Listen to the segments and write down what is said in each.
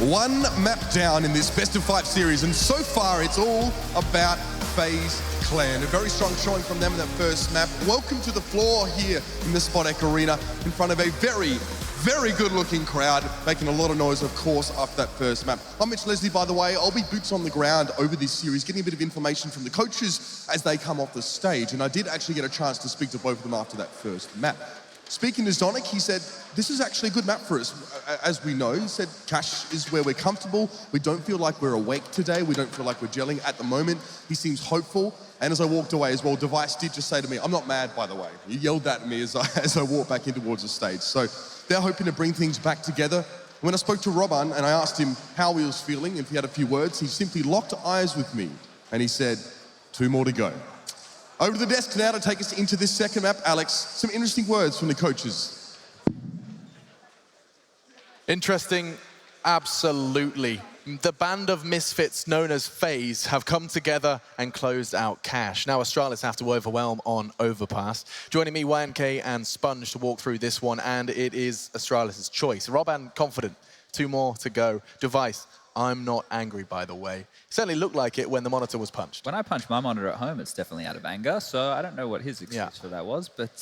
One map down in this best of 5 series, and so far it's all about FaZe Clan. A very strong showing from them in that first map. Welcome to the floor here in the Spodek Arena in front of a very good-looking crowd, making a lot of noise, of course, after that first map. I'm Mitch Leslie, by the way. I'll be boots on the ground over this series, getting a bit of information from the coaches as they come off the stage, and I did actually get a chance to speak to both of them after that first map. Speaking to Zonic, he said, this is actually a good map for us. As we know, he said, Cash is where we're comfortable. We don't feel like we're awake today. We don't feel like we're gelling at the moment. He seems hopeful. And as I walked away as well, Device did just say to me, I'm not mad, by the way. He yelled that at me as I walked back in towards the stage. So they're hoping to bring things back together. When I spoke to Robin and I asked him how he was feeling, if he had a few words, he simply locked eyes with me and he said, 2 more to go. Over to the desk now to take us into this second map. Alex, some interesting words from the coaches. Interesting, absolutely. The band of misfits known as FaZe have come together and closed out Cash. Now Astralis have to overwhelm on Overpass. Joining me, YNK and Sponge to walk through this one, and it is Astralis' choice. Robin, confident. 2 more to go. Device, I'm not angry, by the way. Certainly looked like it when the monitor was punched. When I punched my monitor at home, it's definitely out of anger, so I don't know what his excuse for that was, but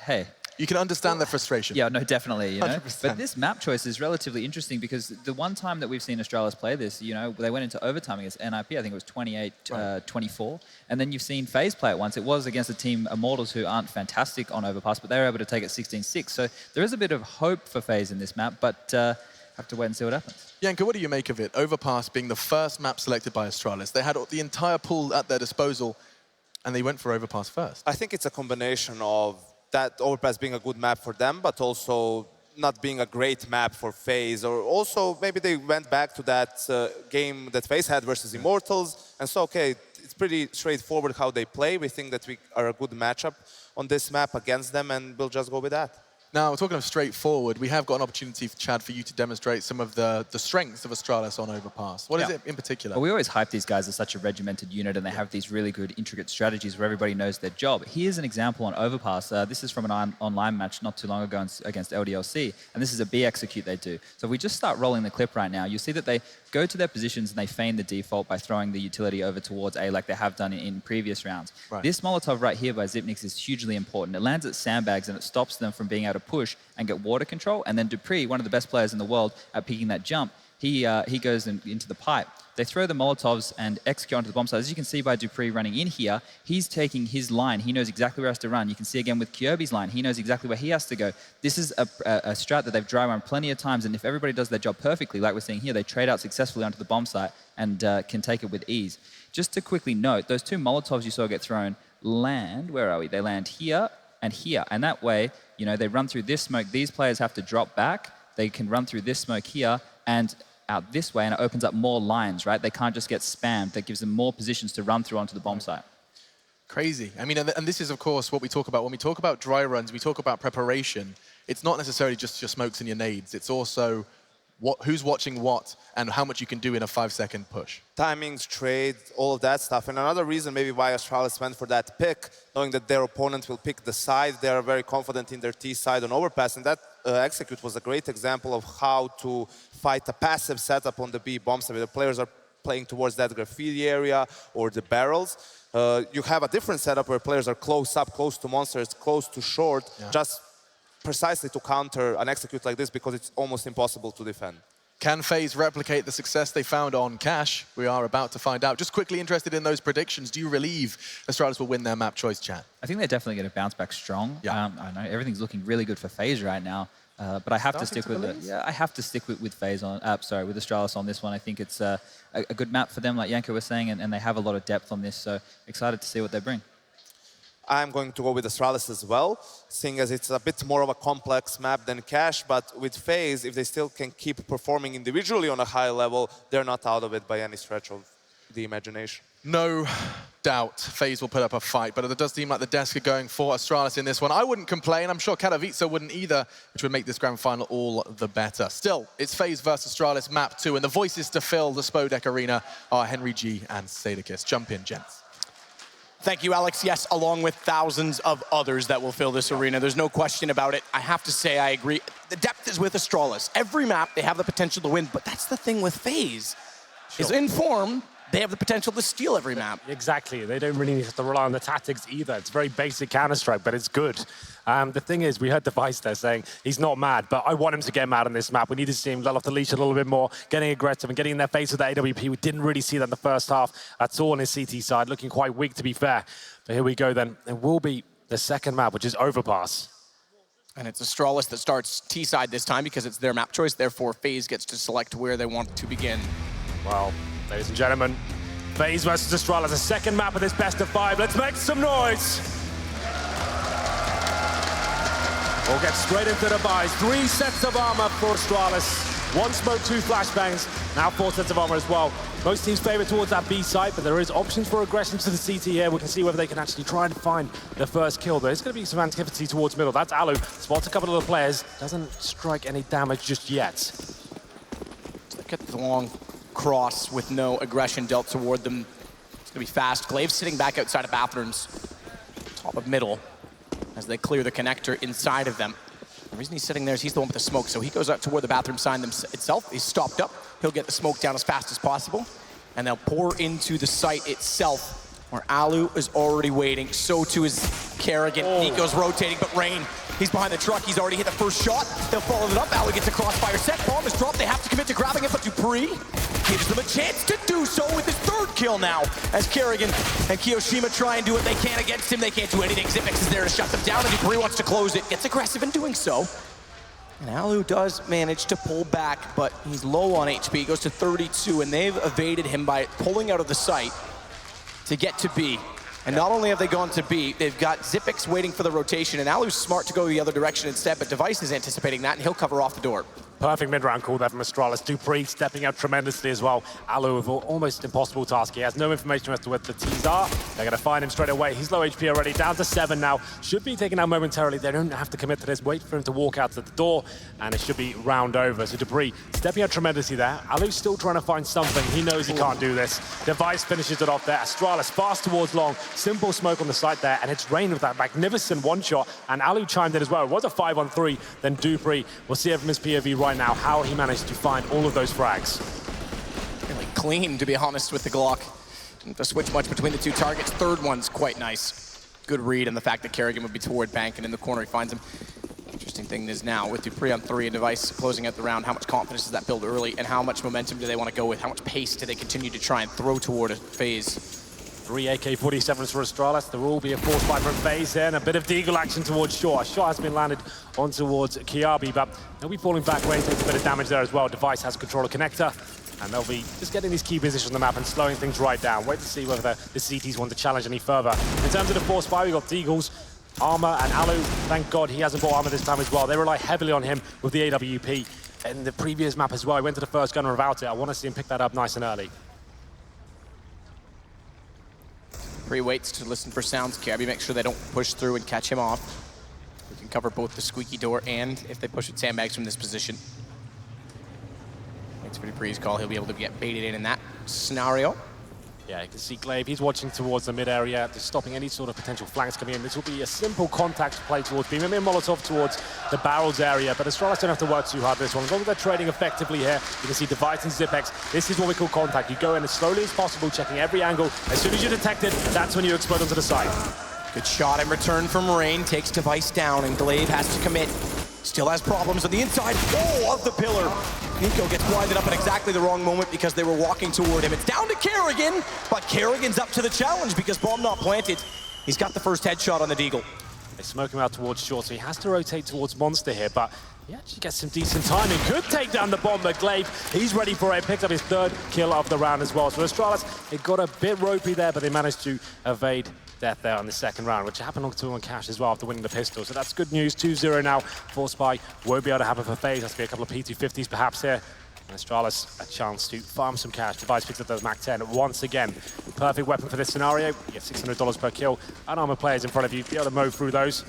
hey. You can understand the frustration. Yeah, no, definitely, you know. 100%. But this map choice is relatively interesting because the one time that we've seen Astralis play this, you know, they went into overtime against NIP, I think it was 28-24, and then you've seen FaZe play it once. It was against a team, Immortals, who aren't fantastic on Overpass, but they were able to take it 16-6. So there is a bit of hope for FaZe in this map, but have to wait and see what happens. Yanka, what do you make of it? Overpass being the first map selected by Astralis. They had the entire pool at their disposal, and they went for Overpass first. I think it's a combination of that Overpass being a good map for them, but also not being a great map for FaZe. Or also, maybe they went back to that game that FaZe had versus Immortals, and so, okay, it's pretty straightforward how they play. We think that we are a good matchup on this map against them, and we'll just go with that. Now, talking of straightforward, we have got an opportunity, Chad, for you to demonstrate some of the strengths of Astralis on Overpass. What is it in particular? Well, we always hype these guys as such a regimented unit, and they have these really good, intricate strategies where everybody knows their job. Here's an example on Overpass. This is from an online match not too long ago against LDLC, and this is a B execute they do. So if we just start rolling the clip right now, you see that they go to their positions and they feign the default by throwing the utility over towards A like they have done in previous rounds. Right. This Molotov right here by Zipnix is hugely important. It lands at sandbags and it stops them from being able to push and get water control. And then Dupree, one of the best players in the world at picking that jump, he goes into the pipe. They throw the Molotovs and execute onto the bomb site. As you can see by Dupree running in here, he's taking his line. He knows exactly where he has to run. You can see again with Kyobi's line, he knows exactly where he has to go. This is a strat that they've dry run plenty of times, and if everybody does their job perfectly, like we're seeing here, they trade out successfully onto the bomb site and can take it with ease. Just to quickly note, those 2 Molotovs you saw get thrown land, where are we? They land here and here, and that way, you know, they run through this smoke. These players have to drop back. They can run through this smoke here and out this way, and it opens up more lines, right? They can't just get spammed. That gives them more positions to run through onto the bomb site. Crazy. I mean, and this is, of course, what we talk about. When we talk about dry runs, we talk about preparation. It's not necessarily just your smokes and your nades. It's also who's watching what and how much you can do in a 5-second push. Timings, trade, all of that stuff. And another reason maybe why Astralis went for that pick, knowing that their opponent will pick the side, they are very confident in their T side on Overpass, and that execute was a great example of how to fight a passive setup on the B bomb side. The players are playing towards that graffiti area or the barrels. You have a different setup where players are close up, close to monsters, close to short, just precisely to counter an execute like this because it's almost impossible to defend. Can FaZe replicate the success they found on Cash? We are about to find out. Just quickly interested in those predictions. Do you believe Astralis will win their map choice, Chad? I think they're definitely going to bounce back strong. Yeah. I know everything's looking really good for FaZe right now, but I have to stick with it. Yeah, I have to stick with FaZe on. With Astralis on this one. I think it's a good map for them, like Yanko was saying, and they have a lot of depth on this. So excited to see what they bring. I'm going to go with Astralis as well, seeing as it's a bit more of a complex map than Cash, but with FaZe, if they still can keep performing individually on a high level, they're not out of it by any stretch of the imagination. No doubt FaZe will put up a fight, but it does seem like the desk are going for Astralis in this one. I wouldn't complain. I'm sure Katowice wouldn't either, which would make this grand final all the better. Still, it's FaZe versus Astralis map 2, and the voices to fill the Spodek Arena are Henry G and Sadakis. Jump in, gents. Thank you, Alex. Yes, along with thousands of others that will fill this arena. There's no question about it. I have to say I agree. The depth is with Astralis. Every map, they have the potential to win, but that's the thing with FaZe. Is in form, they have the potential to steal every map. Exactly. They don't really need to rely on the tactics either. It's very basic Counter-Strike, but it's good. The thing is, we heard Device there saying he's not mad, but I want him to get mad on this map. We need to see him let off the leash a little bit more, getting aggressive and getting in their face with the AWP. We didn't really see that in the first half at all on his CT side, looking quite weak to be fair. But here we go then. It will be the second map, which is Overpass. And it's Astralis that starts T-side this time because it's their map choice. Therefore, FaZe gets to select where they want to begin. Well, ladies and gentlemen, FaZe versus Astralis, the second map of this best of 5. Let's make some noise. We'll get straight into the buys. 3 sets of armor for Astralis. 1 smoke, 2 flashbangs, now 4 sets of armor as well. Most teams favor towards that B site, but there is options for aggression to the CT here. We can see whether they can actually try and find the first kill. There's going to be some activity towards middle. That's Alu, spots a couple of the players, doesn't strike any damage just yet. Look at the long cross with no aggression dealt toward them. It's going to be fast. Glaive sitting back outside of bathrooms, top of middle, as they clear the connector inside of them. The reason he's sitting there is he's the one with the smoke, so he goes out toward the bathroom sign itself. He's stopped up. He'll get the smoke down as fast as possible, and they'll pour into the site itself, where Alu is already waiting. So too is Kerrigan. Nico's rotating, but Rain, he's behind the truck. He's already hit the first shot. They'll follow it up. Alu gets a crossfire set. Bomb is dropped. They have to commit to grabbing it, but Dupree gives them a chance to do so with his 3rd kill now, as Kerrigan and Kiyoshima try and do what they can against him. They can't do anything. Xipix is there to shut them down, and Dupree wants to close it. Gets aggressive in doing so. And Alu does manage to pull back, but he's low on HP. He goes to 32, and they've evaded him by pulling out of the site to get to B. And not only have they gone to B, they've got Xipix waiting for the rotation, and Alu's smart to go the other direction instead, but Device is anticipating that, and he'll cover off the door. Perfect mid-round call there from Astralis. Dupree stepping out tremendously as well. Alu with almost impossible task. He has no information as to where the T's are. They're going to find him straight away. He's low HP already, down to 7 now. Should be taken out momentarily. They don't have to commit to this. Wait for him to walk out to the door, and it should be round over. So Dupree stepping out tremendously there. Alu's still trying to find something. He knows he can't do this. Device finishes it off there. Astralis fast towards long. Simple smoke on the site there, and it's Rain with that magnificent one-shot. And Alu chimed in as well. It was a 5-on-3. Then Dupree, we'll see it from his POV right now, how he managed to find all of those frags. Really clean, to be honest, with the Glock. Didn't have to switch much between the 2 targets. 3rd one's quite nice. Good read, and the fact that Kerrigan would be toward bank, and in the corner he finds him. Interesting thing is now, with Dupree on 3 and Device closing out the round, how much confidence does that build early, and how much momentum do they want to go with? How much pace do they continue to try and throw toward a FaZe? 3 AK-47s for Astralis. There will be a force fight from FaZe here, and a bit of deagle action towards Shaw. A shot has been landed on towards Kiabi, but they'll be falling back. Rain takes a bit of damage there as well. Device has control of connector, and they'll be just getting these key positions on the map and slowing things right down. Wait to see whether the CTs want to challenge any further. In terms of the force fight, we've got Deagles, armor, and Alu. Thank God he hasn't bought armor this time as well. They rely heavily on him with the AWP. In the previous map as well, he went to the first gunner without it. I want to see him pick that up nice and early. Dupree waits to listen for sounds. Kirby makes sure they don't push through and catch him off. We can cover both the squeaky door and if they push with sandbags from this position. Waits for Dupree's call. He'll be able to get baited in that scenario. Yeah, you can see Glaive, he's watching towards the mid area, just stopping any sort of potential flanks coming in. This will be a simple contact play towards B. Maybe a Molotov towards the barrels area, but Astralis don't have to work too hard this one. As long as they're trading effectively here, you can see Device and Xipix. This is what we call contact. You go in as slowly as possible, checking every angle. As soon as you detect it, that's when you explode onto the side. Good shot in return from Rain, takes Device down, and Glaive has to commit. Still has problems on the inside. Oh, of the pillar. Nico gets winded up at exactly the wrong moment because they were walking toward him. It's down to Kerrigan, but Kerrigan's up to the challenge because bomb not planted. He's got the first headshot on the Deagle. They smoke him out towards short, so he has to rotate towards Monster here, but he actually gets some decent timing. Could take down the bomb, but Glaive, he's ready for it. Picked up his 3rd kill of the round as well. So Astralis, it got a bit ropey there, but they managed to evade death there on the 2nd round, which happened on Cash as well after winning the pistol. So that's good news. 2-0 now. Force buy won't be able to happen for FaZe. Has to be a couple of P250s perhaps here. And Astralis a chance to farm some cash. Device picks up those MAC-10 once again. Perfect weapon for this scenario. You get $600 per kill. Unarmored players in front of you. Be able to mow through those.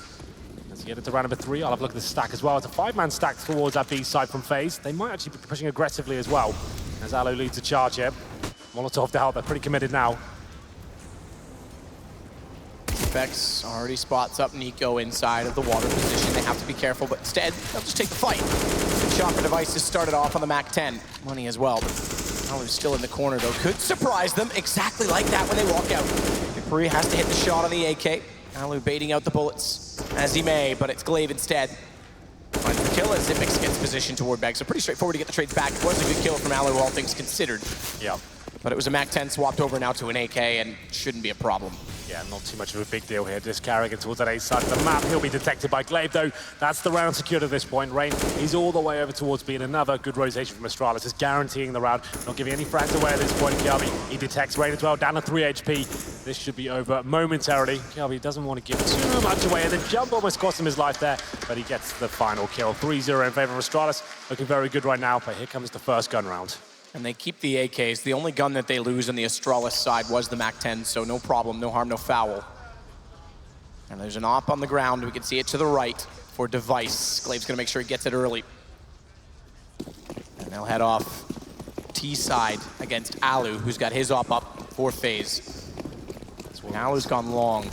As you get into round number 3, I'll have a look at the stack as well. It's a 5-man stack towards that B side from FaZe. They might actually be pushing aggressively as well. As Alu leads the charge here. Molotov to help. They're pretty committed now. Bex already spots up Nico inside of the water position. They have to be careful, but instead, they'll just take the fight. Good shot for Devices started off on the MAC-10. Money as well, but Alu's still in the corner, though. Could surprise them exactly like that when they walk out. Dupree has to hit the shot on the AK. Alu baiting out the bullets as he may, but it's Glaive instead. Finds the kill as Zipix gets positioned toward Bex. So pretty straightforward to get the trades back. It was a good kill from Alu, all things considered. Yeah. But it was a MAC-10 swapped over now to an AK and shouldn't be a problem. Yeah, not too much of a big deal here. Just carrying it towards that A side of the map. He'll be detected by Glaive, though. That's the round secured at this point. Rain, he's all the way over towards being another good rotation from Astralis, just guaranteeing the round. Not giving any frags away at this point. Kiabi, he detects Rain as well, down to 3 HP. This should be over momentarily. Kiabi doesn't want to give too much away. The jump almost cost him his life there, but he gets the final kill. 3-0 in favor of Astralis. Looking very good right now, but here comes the first gun round. And they keep the AKs. The only gun that they lose on the Astralis side was the MAC-10, so no problem, no harm, no foul. And there's an op on the ground. We can see it to the right for Device. Glaive's gonna make sure he gets it early. And they'll head off T side against Alu, who's got his op up for FaZe. Alu's gone long.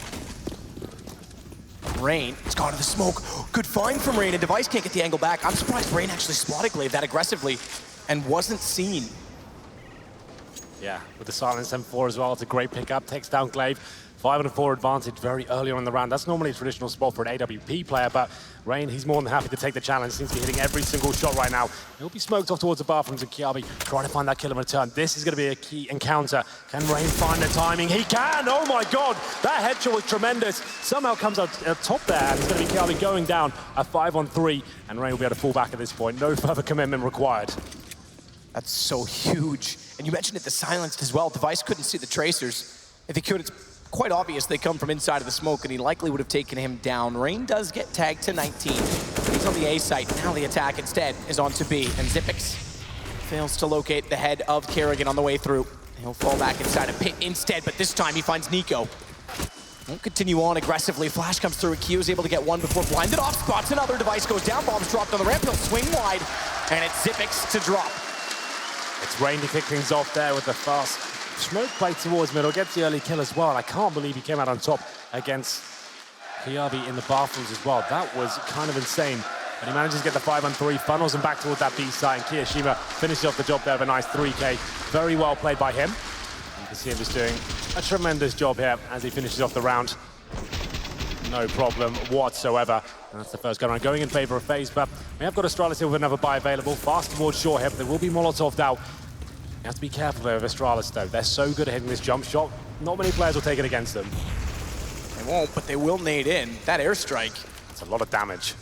Rain has gone to the smoke. Good find from Rain, and Device can't get the angle back. I'm surprised Rain actually spotted Glaive that aggressively and wasn't seen. Yeah, with the silence M4 as well, it's a great pickup. Takes down Glaive. 5-4 advantage very early on in the round. That's normally a traditional spot for an AWP player, but Rain, he's more than happy to take the challenge. Seems to be hitting every single shot right now. He'll be smoked off towards the bathrooms, and Kiabi trying to find that kill in return. This is going to be a key encounter. Can Rain find the timing? He can! Oh my god! That headshot was tremendous. Somehow comes out top there, and it's going to be Kiabi going down a 5-on-3, and Rain will be able to fall back at this point. No further commitment required. That's so huge. And you mentioned it, the silenced as well. Device couldn't see the tracers. If he could, it's quite obvious they come from inside of the smoke, and he likely would have taken him down. Rain does get tagged to 19. He's on the A site. Now the attack instead is on to B, and Zipix fails to locate the head of Kerrigan on the way through. He'll fall back inside a pit instead, but this time he finds Nico. Won't continue on aggressively. Flash comes through, and Q is able to get one before blinded off. Spots another. Device goes down. Bomb's dropped on the ramp. He'll swing wide, and it's Zipix to drop. It's Rain to kick things off there with the fast smoke play towards middle. Gets the early kill as well, and I can't believe he came out on top against Kiabi in the bathrooms as well. That was kind of insane. But he manages to get the 5-on-3, funnels him back towards that B side, and Kiyashima finishes off the job there with a nice 3K. Very well played by him. You can see him just doing a tremendous job here as he finishes off the round. No problem whatsoever. And that's the first gun round going in favor of FaZe, but we have got Astralis here with another buy available. Fast towards short here, but there will be Molotov'd out. You have to be careful there with Astralis, though. They're so good at hitting this jump shot. Not many players will take it against them. They won't, but they will nade in. That airstrike. It's a lot of damage.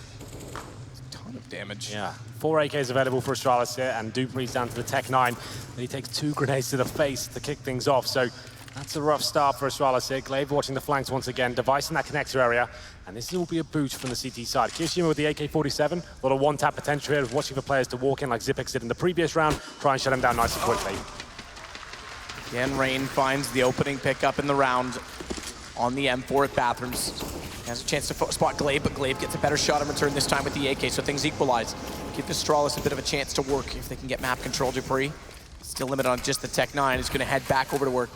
It's a ton of damage. Yeah. 4 AKs available for Astralis here, and Dupree's down to the Tech 9. But he takes 2 grenades to the face to kick things off, so that's a rough start for Astralis here. Glaive watching the flanks once again, Device in that connector area, and this will be a boot from the CT side. Kiyashima with the AK-47, a lot of one-tap potential here, watching for players to walk in like Zipix did in the previous round, try and shut him down nice and quickly. Again, Rain finds the opening pickup in the round on the M4 at Bathrooms. He has a chance to spot Glaive, but Glaive gets a better shot in return this time with the AK, so things equalize. Give Astralis a bit of a chance to work if they can get map control. Dupree still limited on just the Tech 9. He's going to head back over to work.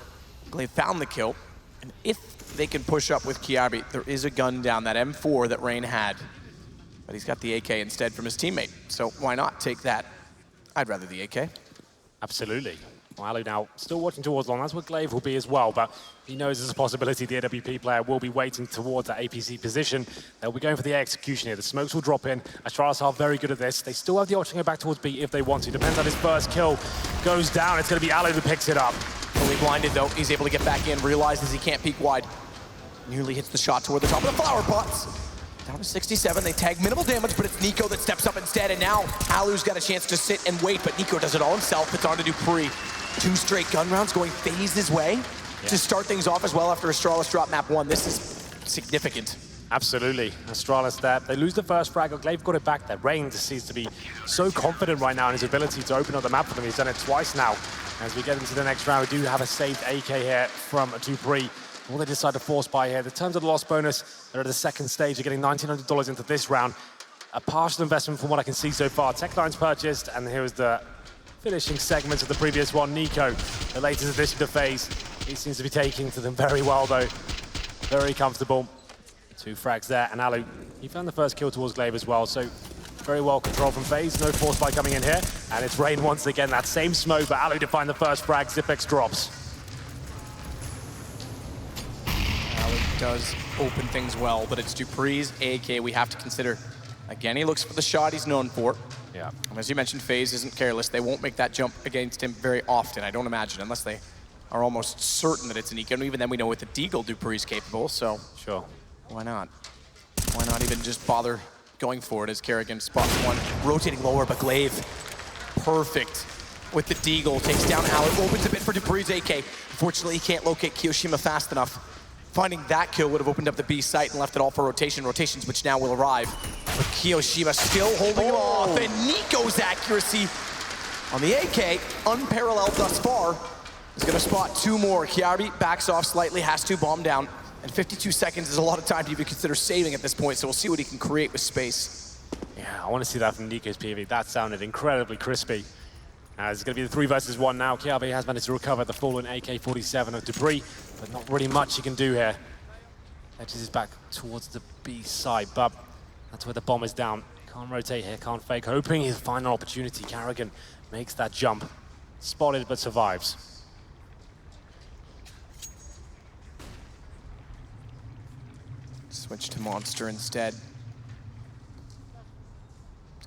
Glaive found the kill, and if they can push up with Kiabi, there is a gun down, that M4 that Rain had. But he's got the AK instead from his teammate, so why not take that? I'd rather the AK. Absolutely. Well, Alu now still watching towards long. That's what Glaive will be as well, but he knows there's a possibility the AWP player will be waiting towards that APC position. They'll be going for the execution here. The smokes will drop in. Astralis are very good at this. They still have the option to go back towards B if they want to. Depends on his first kill goes down. It's going to be Alu who picks it up. Fully blinded though, he's able to get back in, realizes he can't peek wide. Nearly hits the shot toward the top of the flower pots. Down to 67, they tag minimal damage, but it's Nico that steps up instead, and now Alu's got a chance to sit and wait, but Nico does it all himself. It's on to Dupree. 2 straight gun rounds going FaZe's way to start things off as well after Astralis drop map 1. This is significant. Absolutely. Astralis there. They lose the first frag. Glaive got it back there. Rain just seems to be so confident right now in his ability to open up the map for them. He's done it twice now. As we get into the next round, we do have a saved AK here from Dupree. Will they decide to force buy here? In terms of the loss bonus, they're at the second stage. They're getting $1,900 into this round. A partial investment from what I can see so far. Tech Line's purchased, and here is the finishing segments of the previous one. Nico, the latest addition to FaZe. He seems to be taking to them very well, though. very comfortable. 2 frags there, and Alu, he found the first kill towards Glaive as well, so very well controlled from FaZe. No force by coming in here, and it's Rain once again. That same smoke, but Alu to find the first frag. Zipex drops. Alu does open things well, but it's dupree's AK we have to consider. Again, he looks for the shot he's known for. Yeah. And as you mentioned, FaZe isn't careless. They won't make that jump against him very often, I don't imagine, unless they are almost certain that it's an eco. And even then, we know with the Deagle, dupree's capable, so Sure. why not? Why not even just bother going for it as Kerrigan spots one, rotating lower, but Glaive, perfect with the Deagle, takes down Alu, opens a bit for dupree's AK. Unfortunately, he can't locate Kiyoshima fast enough. Finding that kill would have opened up the B site and left it all for rotations, which now will arrive. But Kiyoshima still holding him off, and Nico's accuracy on the AK, unparalleled thus far, is gonna spot 2 more. Kiarbi backs off slightly, has to bomb down, and 52 seconds is a lot of time to even consider saving at this point, so we'll see what he can create with space. Yeah, I want to see that from Nico's POV. That sounded incredibly crispy. It's going to be the 3 versus 1 now. Kiarbi has managed to recover the fallen AK-47 of dupreeh, but not really much he can do here. Edges his back towards the B side, but that's where the bomb is down. Can't rotate here, can't fake. Hoping he'll find an opportunity. Kerrigan makes that jump. Spotted, but survives. Switch to Monster instead.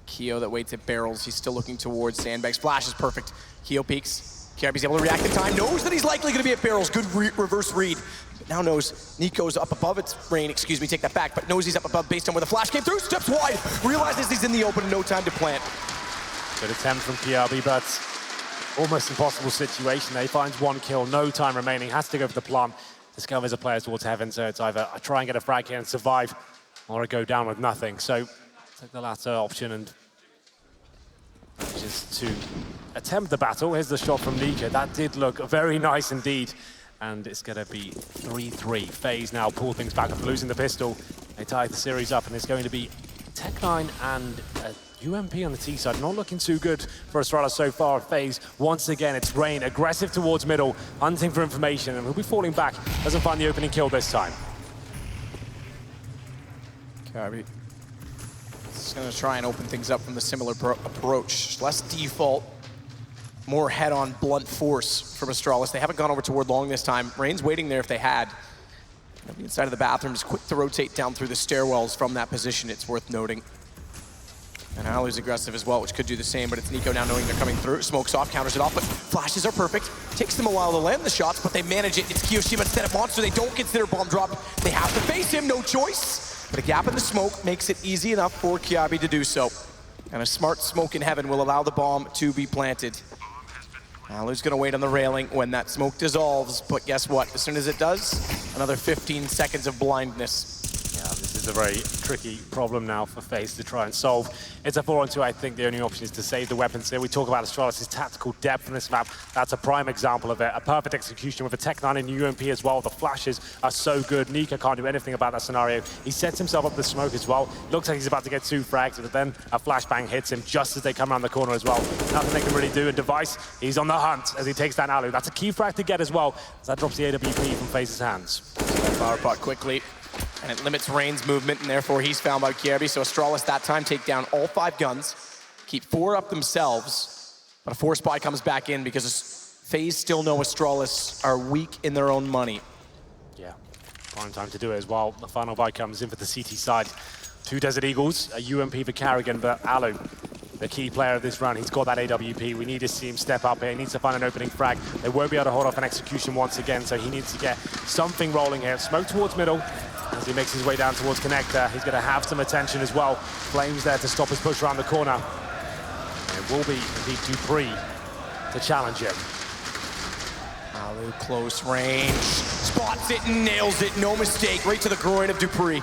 Keo that waits at barrels. He's still looking towards sandbags. Flash is perfect. Keo peeks. Kiarbi's able to react in time. Knows that he's likely going to be at barrels. Good reverse read. But now knows Nico's up above. It's Rain, excuse me, take that back. But knows he's up above based on where the flash came through. Steps wide. Realizes he's in the open and no time to plant. Good attempt from Kiarbi, but almost impossible situation. He finds 1 kill, no time remaining. Has to go for the plant. Discovers a player towards heaven, so it's either I try and get a frag here and survive, or I go down with nothing. So take the latter option and manages to attempt the battle. Here's the shot from Nika. That did look very nice indeed. And it's going to be 3-3. FaZe now pull things back after losing the pistol. They tie the series up, and it's going to be Tech9 and UMP on the T side. Not looking too good for Astralis so far. FaZe, once again, it's Rain, aggressive towards middle, hunting for information, and he'll be falling back. Doesn't find the opening kill this time. Kiarbi is going to try and open things up from the similar approach. Less default, more head-on blunt force from Astralis. They haven't gone over toward long this time. Rain's waiting there if they had. Inside of the bathroom, is quick to rotate down through the stairwells from that position, it's worth noting. And Alu's aggressive as well, which could do the same, but it's Nico now knowing they're coming through. Smokes off, counters it off, but flashes are perfect. Takes them a while to land the shots, but they manage it. It's Kiyoshima instead of Monster. They don't consider bomb drop. They have to face him, no choice. But a gap in the smoke makes it easy enough for Kiarbi to do so. And a smart smoke in heaven will allow the bomb to be planted. Alu's gonna wait on the railing when that smoke dissolves, but guess what? As soon as it does, another 15 seconds of blindness. Yeah, this is a very tricky problem now for FaZe to try and solve. It's a 4-on-2. I think the only option is to save the weapons here. We talk about Astralis' tactical depth in this map. That's a prime example of it. A perfect execution with a Tech9 and UMP as well. The flashes are so good. Nika can't do anything about that scenario. He sets himself up the smoke as well. Looks like he's about to get 2 frags, but then a flashbang hits him just as they come around the corner as well. Nothing they can really do. And Device, he's on the hunt as he takes down Alu. That's a key frag to get as well, as that drops the AWP from FaZe's hands. Flower pot quickly, and it limits Rain's movement, and therefore he's found by Kiarbi. So Astralis that time take down all 5 guns, keep 4 up themselves, but a force buy comes back in because FaZe still know Astralis are weak in their own money. Yeah, prime time to do it as well. The final buy comes in for the CT side. 2 Desert Eagles, a UMP for Kerrigan, but Alu, the key player of this round, he's got that AWP. We need to see him step up here. He needs to find an opening frag. They won't be able to hold off an execution once again, so he needs to get something rolling here. Smoke towards middle as he makes his way down towards connector. He's going to have some attention as well. Flames there to stop his push around the corner. It will be indeed dupreeh to challenge him. Alu close range, spots it and nails it, no mistake, right to the groin of dupreeh.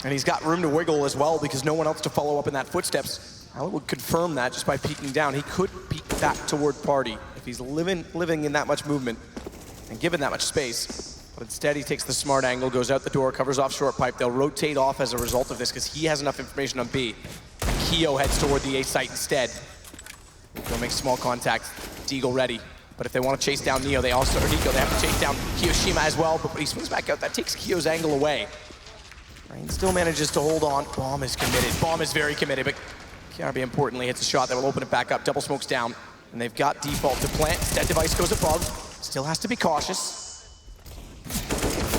And he's got room to wiggle as well because no one else to follow up in that footsteps. Alu would confirm that just by peeking down. He could peek back toward party if he's living in that much movement and given that much space. But instead, he takes the smart angle, goes out the door, covers off short pipe. They'll rotate off as a result of this because he has enough information on B. Keo heads toward the A site instead. He'll make small contact. Deagle ready. But if they want to chase down Neo, they have to chase down Kiyoshima as well. But when he swings back out, that takes Kiyo's angle away. Rain still manages to hold on. Bomb is committed. Bomb is very committed, but KRB importantly hits a shot that will open it back up. Double smokes down, and they've got default to plant. Instead, Device goes above. Still has to be cautious.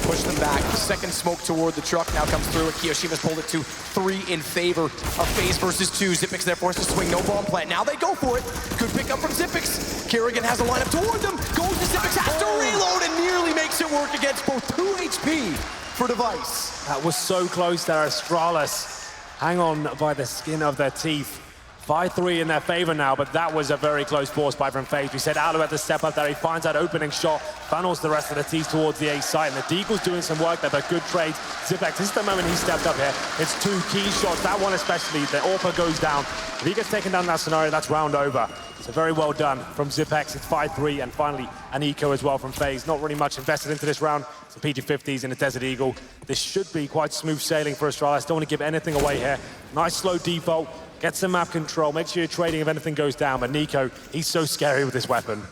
Push them back. The second smoke toward the truck now comes through, and Kiyoshima's pulled it to 3 in favor of FaZe versus 2. Xyp9x there forced to swing, no bomb plant. Now they go for it. Good pick up from Xyp9x. Kerrigan has a lineup toward them. Goes to Xyp9x, has to reload, and nearly makes it work against both 2 HP for Device. That was so close there. Astralis hang on by the skin of their teeth. 5-3 in their favor now, but that was a very close force by from FaZe. We said Alu had to step up there. He finds that opening shot, funnels the rest of the teams towards the A site, and the Deagle's doing some work there, but good trades. Xyp9x, this is the moment he stepped up here. It's 2 key shots. That one especially, the AWP goes down. If he gets taken down in that scenario, that's round over. So very well done from Xyp9x. It's 5-3, and finally an eco as well from FaZe. Not really much invested into this round. Some PG-50s in a Desert Eagle. This should be quite smooth sailing for Astralis. Don't want to give anything away here. Nice slow default. Get some map control, make sure you're trading if anything goes down, but Nico, he's so scary with this weapon.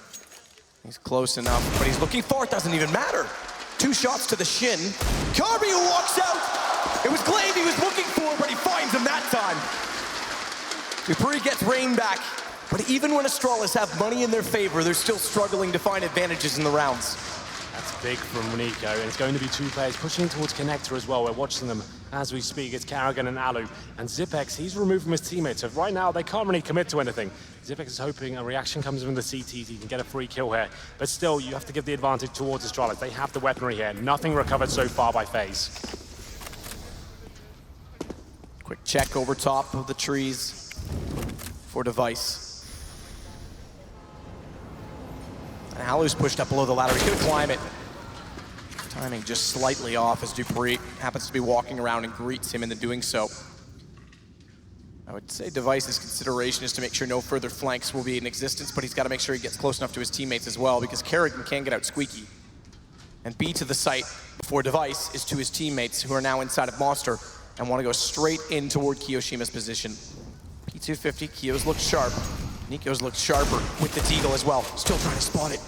He's close enough, but he's looking far, it doesn't even matter. 2 shots to the shin. Kirby who walks out. It was Glaive he was looking for, but he finds him that time. Dupree gets Rain back, but even when Astralis have money in their favor, they're still struggling to find advantages in the rounds. That's big from Nico, and it's going to be 2 players pushing towards Connector as well. We're watching them as we speak. It's Kerrigan and Alu. And Xyp9x, he's removed from his teammates. So right now, they can't really commit to anything. Xyp9x is hoping a reaction comes from the CTs. He can get a free kill here. But still, you have to give the advantage towards Astralis. They have the weaponry here. Nothing recovered so far by FaZe. Quick check over top of the trees for Device. And Alu's pushed up below the ladder. He's going to climb it. Timing just slightly off as Dupree happens to be walking around and greets him into doing so. I would say Device's consideration is to make sure no further flanks will be in existence, but he's got to make sure he gets close enough to his teammates as well, because Kerrigan can get out squeaky. And B to the site before Device is to his teammates who are now inside of Monster and want to go straight in toward Kiyoshima's position. P250, Kiyo's looked sharp. Nico's looked sharper with the Deagle as well. Still trying to spot it.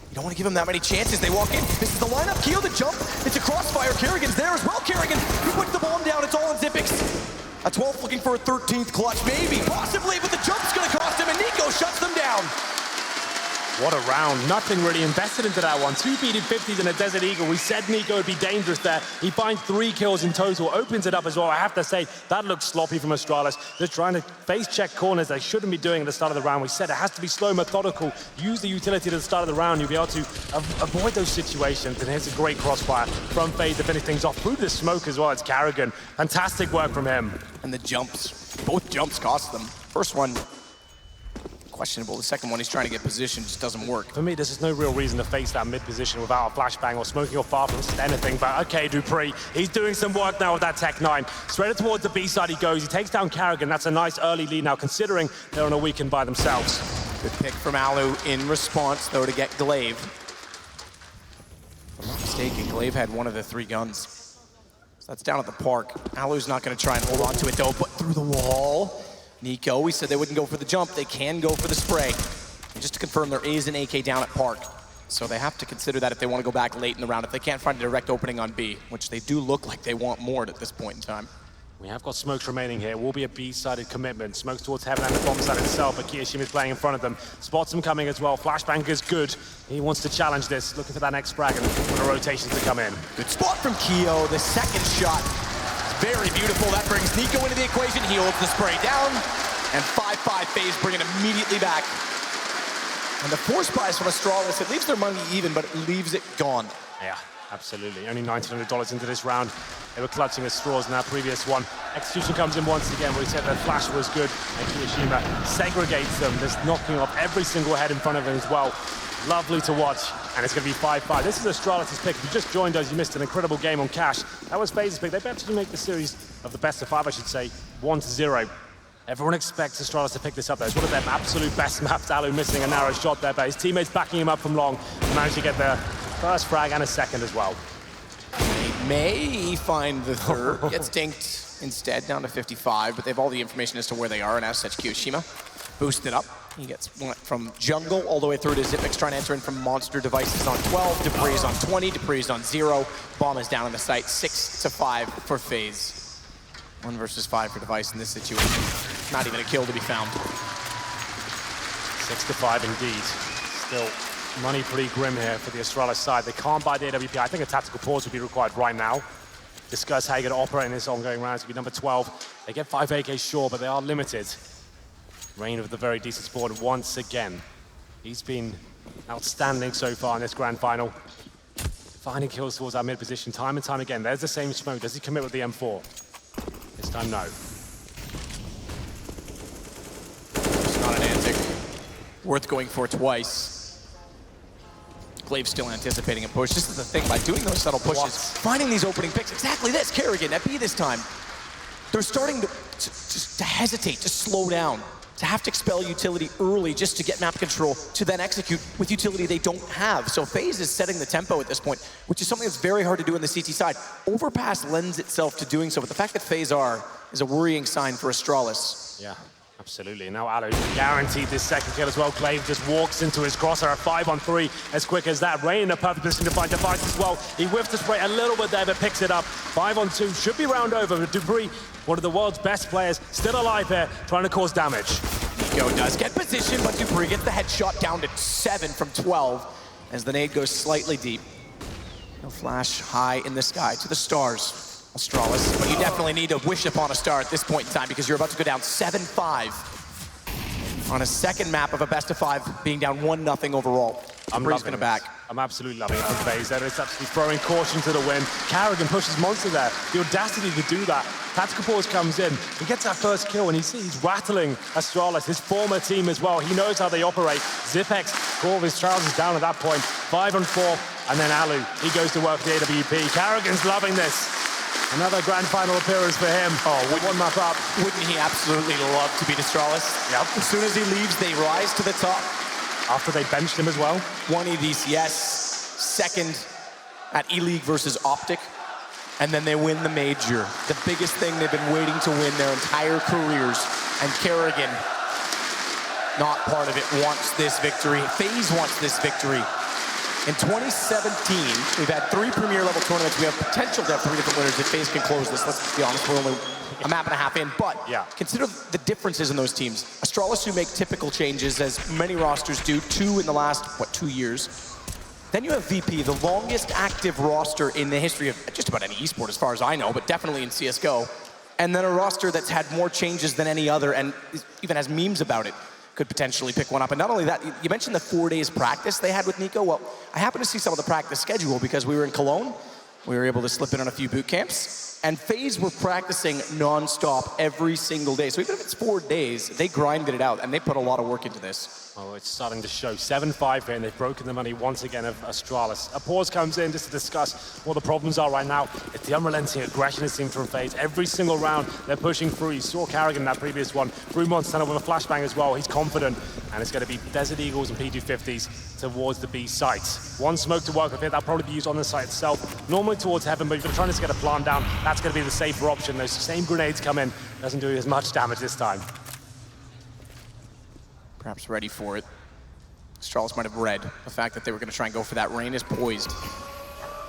You don't want to give him that many chances. They walk in. This is the lineup. Kiyo the jump. It's a crossfire. Kerrigan's there as well. Kerrigan, he puts the bomb down. It's all on Xyp9x. A 12th looking for a 13th clutch. Maybe, possibly, but the jump's going to cost him, and Nico shuts them down. What a round. Nothing really invested into that one. 2 PD50s and a Desert Eagle. We said Nico would be dangerous there. He finds 3 kills in total, opens it up as well. I have to say, that looks sloppy from Astralis. They're trying to face check corners they shouldn't be doing at the start of the round. We said it has to be slow, methodical. Use the utility at the start of the round. You'll be able to avoid those situations. And here's a great crossfire from FaZe to finish things off. Through the smoke as well, it's Kerrigan. Fantastic work from him. And the jumps, both jumps cost them. First one, questionable. The second one, he's trying to get position, just doesn't work. For me, there's no real reason to face that mid position without a flashbang or smoking or far from anything. But okay, Dupree, he's doing some work now with that Tech 9. Straight towards the B side he goes. He takes down Kerrigan. That's a nice early lead now, considering they're on a weekend by themselves. Good pick from Alu in response, though, to get Glaive. If I'm not mistaken, Glaive had one of the 3 guns. So that's down at the park. Alu's not going to try and hold on to it, though, but through the wall. Nico, we said they wouldn't go for the jump. They can go for the spray. And just to confirm, there is an AK down at Park. So they have to consider that if they want to go back late in the round, if they can't find a direct opening on B, which they do look like they want more at this point in time. We have got smokes remaining here. Will be a B-sided commitment. Smokes towards heaven and the bomb side itself, but Kiyoshima is playing in front of them. Spots him coming as well. Flashbang is good. He wants to challenge this, looking for that next frag and for the rotation to come in. Good spot from Kiyo. The second shot, very beautiful. That brings Nico into the equation. He holds the spray down. And 5-5 FaZe bring it immediately back. And the force buys from Astralis, it leaves their money even, but it leaves it gone. Yeah, absolutely. Only $1,900 into this round. They were clutching at straws in that previous one. Execution comes in once again, where he said their flash was good, and Kiyoshima segregates them, just knocking off every single head in front of him as well. Lovely to watch, and it's going to be 5-5. This is Astralis' pick. If you just joined us, you missed an incredible game on Cash. That was FaZe's pick. They actually make the series of the best of 5, I should say, 1-0. Everyone expects Astralis to pick this up. There's one of their absolute best maps. Alu missing a narrow shot there, but his teammates backing him up from long. Managed to get the first frag and a second as well. They may find the third. Gets dinked instead, down to 55, but they have all the information as to where they are, and as such, Kiyoshima boosted up. He went from jungle all the way through to Zipix, trying to enter in from monster devices on 12, Dupree is on 20, Dupree is on 0. Bomb is down in the site, 6-5 for FaZe. 1 versus 5 for Device in this situation. Not even a kill to be found. 6-5 indeed. Still money pretty grim here for the Astralis side. They can't buy the AWP. I think a tactical pause would be required right now. Discuss how you're going to operate in this ongoing round. It's going to be number 12. They get 5 AKs, sure, but they are limited. Rain with a very decent board once again. He's been outstanding so far in this grand final. Finding kills towards our mid position time and time again. There's the same smoke. Does he commit with the M4? This time, no. It's not an antic worth going for twice. Glaive's still anticipating a push. This is the thing, by doing those subtle pushes, finding these opening picks, exactly this, Kerrigan at B this time. They're starting to hesitate, to slow down, to have to expel utility early just to get map control, to then execute with utility they don't have. So FaZe is setting the tempo at this point, which is something that's very hard to do on the CT side. Overpass lends itself to doing so, but the fact that FaZe are is a worrying sign for Astralis. Yeah, absolutely. Now Alu guaranteed this second kill as well. Glaive just walks into his crosshair at 5-on-3 as quick as that. Rain in a perfect position to find Device as well. He whiffed the spray a little bit there, but picks it up. 5-on-2, should be round over, but Dupree, one of the world's best players, still alive here, trying to cause damage. Nico does get position, but Dupree gets the headshot down to 7 from 12 as the nade goes slightly deep. No flash high in the sky to the stars, Astralis, but you definitely need to wish upon a star at this point in time because you're about to go down 7-5 on a second map of a best of 5, being down 1-0 overall. Dupree's gonna back. I'm absolutely loving it from FaZe. They're absolutely throwing caution to the wind. Kerrigan pushes Monster there. The audacity to do that. Tactical pause comes in. He gets that first kill, and he's rattling Astralis, his former team as well. He knows how they operate. Zipex called his trousers down at that point. 5-on-4, and then Alu, he goes to work the AWP. Kerrigan's loving this. Another grand final appearance for him. Oh, one map up. Wouldn't he absolutely love to beat Astralis? Yep. As soon as he leaves, they rise to the top. After they benched him as well. 1 EDCS, second at E-League versus Optic, and then they win the major. The biggest thing they've been waiting to win their entire careers, and Kerrigan, not part of it, wants this victory. FaZe wants this victory. In 2017, we've had 3 Premier level tournaments. We have potential to have 3 different winners if FaZe can close this. Let's be honest, we're only a map and a half in, but consider the differences in those teams. Astralis, who make typical changes, as many rosters do, 2 in the last, 2 years. Then you have VP, the longest active roster in the history of just about any esport, as far as I know, but definitely in CSGO. And then a roster that's had more changes than any other, and even has memes about it. Could potentially pick one up. And not only that, you mentioned the 4 days practice they had with Nico. Well, I happened to see some of the practice schedule because we were in Cologne. We were able to slip in on a few boot camps. And FaZe were practicing non-stop every single day. So even if it's 4 days, they grinded it out, and they put a lot of work into this. Oh, it's starting to show. 7-5 here, and they've broken the money once again of Astralis. A pause comes in just to discuss what the problems are right now. It's the unrelenting aggression it seems from FaZe. Every single round, they're pushing through. You saw Kerrigan in that previous one. Brumont stand up with a flashbang as well. He's confident, and it's going to be Desert Eagles and P250s towards the B site. One smoke to work with here. That'll probably be used on the site itself. Normally towards heaven, but if you're trying to get a plant down, that's going to be the safer option. Those same grenades come in. Doesn't do as much damage this time. Perhaps ready for it. Astralis might have read the fact that they were going to try and go for that. Rain is poised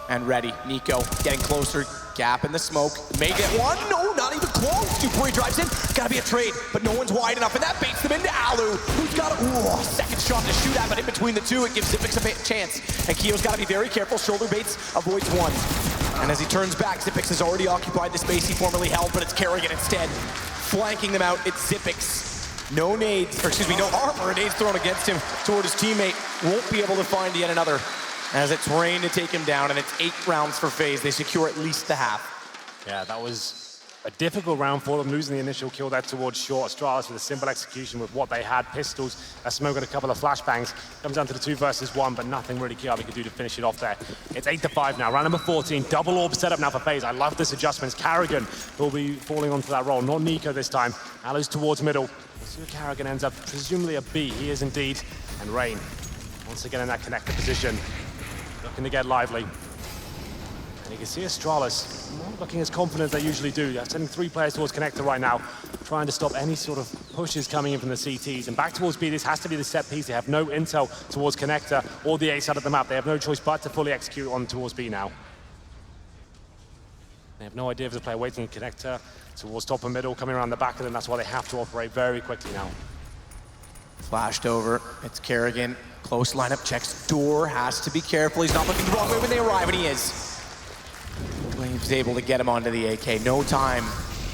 and ready. Nico getting closer. Gap in the smoke. May get one. No, not even close. Dupree drives in. Gotta be a trade, but no one's wide enough, and that baits them into Alu, who's got a second shot to shoot at, but in between the two, it gives Zipix a chance. And Keo's gotta be very careful. Shoulder baits, avoids one. And as he turns back, Zipix has already occupied the space he formerly held, but it's Kerrigan instead. Flanking them out, it's Zipix. No nades, or excuse me, no armor. Nades thrown against him toward his teammate. Won't be able to find yet another, as it's Rain to take him down, and it's 8 rounds for FaZe. They secure at least the half. Yeah, that was a difficult round for them, losing the initial kill there towards short. Astralis with a simple execution with what they had. Pistols, a smoke and a couple of flashbangs. Comes down to the 2 versus 1, but nothing really Kiabi could do to finish it off there. It's 8-5 now, round number 14. Double orb setup now for FaZe. I love this adjustment. Kerrigan will be falling onto that role, not Nico this time. Alu's towards middle. See where Kerrigan ends up, presumably a B. He is indeed. And Rain, once again in that connected position. Looking to get lively. And you can see Astralis not looking as confident as they usually do. They're sending 3 players towards Connector right now, trying to stop any sort of pushes coming in from the CTs. And back towards B, this has to be the set piece. They have no intel towards Connector or the A side of the map. They have no choice but to fully execute on towards B now. They have no idea if the player waiting in Connector towards top and middle, coming around the back of them. That's why they have to operate very quickly now. Flashed over, it's Kerrigan. Close lineup, checks door, has to be careful. He's not looking the wrong way when they arrive, and he is. Glave's able to get him onto the AK. No time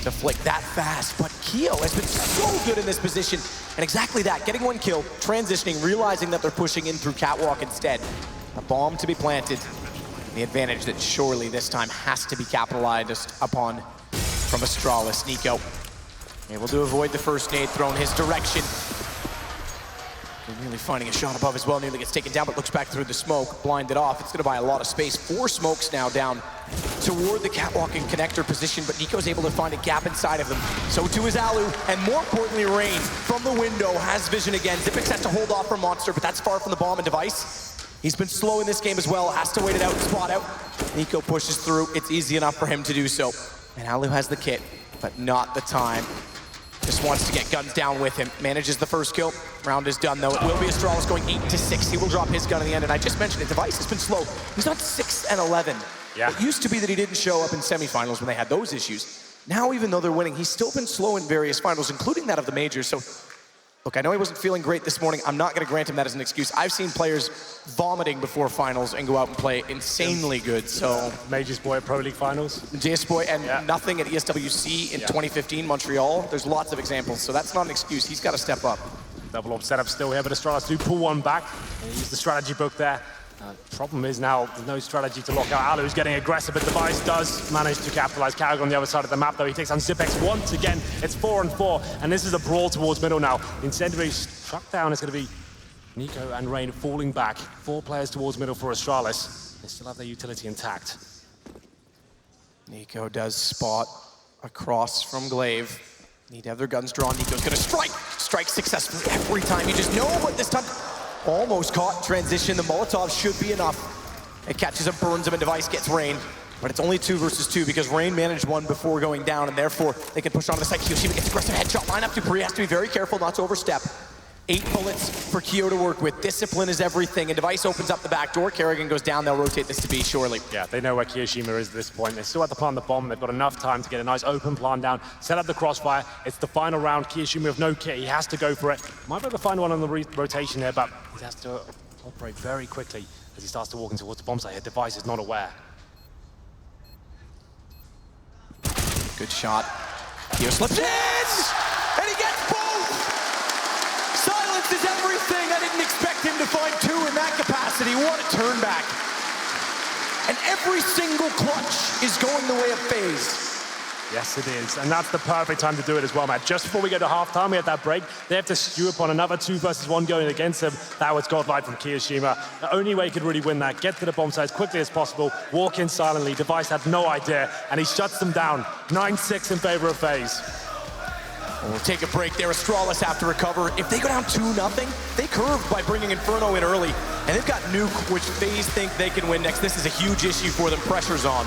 to flick that fast, but Keo has been so good in this position. And exactly that, getting 1 kill, transitioning, realizing that they're pushing in through Catwalk instead. A bomb to be planted. The advantage that surely this time has to be capitalized upon from Astralis. Nico able to avoid the first nade thrown his direction. Really finding a shot above as well, nearly gets taken down, but looks back through the smoke, blinded off. It's gonna buy a lot of space. 4 smokes now down toward the Catwalk and Connector position, but Nico's able to find a gap inside of them. So too is Alu, and more importantly, Rain from the window has vision again. Xyp9x has to hold off from Monster, but that's far from the bomb and device. He's been slow in this game as well, has to wait it out and spot out. Nico pushes through, it's easy enough for him to do so. And Alu has the kit, but not the time. Just wants to get guns down with him. Manages the first kill. Round is done though. It will be Astralis going 8-6. He will drop his gun in the end. And I just mentioned it, Device has been slow. He's on 6 and 11. Yeah. It used to be that he didn't show up in semifinals when they had those issues. Now, even though they're winning, he's still been slow in various finals, including that of the majors. So, look, I know he wasn't feeling great this morning. I'm not gonna grant him that as an excuse. I've seen players vomiting before finals and go out and play insanely good, so. Majors boy at Pro League finals. JS boy, and nothing at ESWC in 2015, Montreal. There's lots of examples, so that's not an excuse. He's got to step up. Double up setup still here, but Astralis do pull 1 back. And use the strategy book there. Problem is now, there's no strategy to lock out. Alu's getting aggressive, but Device does manage to capitalize. Carrigan on the other side of the map, though. He takes on Xyp9x once again. It's 4-4, and this is a brawl towards middle now. Incendiary struck down. It's going to be Nico and Rain falling back. 4 players towards middle for Astralis. They still have their utility intact. Nico does spot across from Glaive. Need to have their guns drawn. Nico's going to strike. Strike successfully every time. You just know, but this time almost caught in transition. The Molotov should be enough. It catches him, burns him, and Device gets Rain. But it's only 2 versus 2 because Rain managed 1 before going down, and therefore they can push on to the side. Kyoshima gets aggressive headshot lineup. Dupree has to be very careful not to overstep. 8 bullets for Kyo to work with. Discipline is everything, and Device opens up the back door. Kerrigan goes down. They'll rotate this to B, surely. Yeah, they know where Kiyoshima is at this point. They still have to plant the bomb. They've got enough time to get a nice open plan down, set up the crossfire. It's the final round. Kiyoshima with no kit. He has to go for it. Might be able to find one on the rotation there, but he has to operate very quickly as he starts to walk towards the bomb site. His Device is not aware. Good shot. Kyo slips in! And he gets both! Silence is everything. I didn't expect him to find 2 in that capacity. What a turn back. And every single clutch is going the way of FaZe. Yes, it is. And that's the perfect time to do it as well, Matt. Just before we go to halftime, we have that break. They have to stew upon another 2 versus 1 going against them. That was godlike from Kiyoshima. The only way he could really win that, get to the bomb site as quickly as possible, walk in silently. Device had no idea, and he shuts them down. 9-6 in favor of FaZe. We'll take a break there. Astralis have to recover. If they go down 2-0, they curve by bringing Inferno in early. And they've got Nuke, which FaZe think they can win next. This is a huge issue for them. Pressure's on.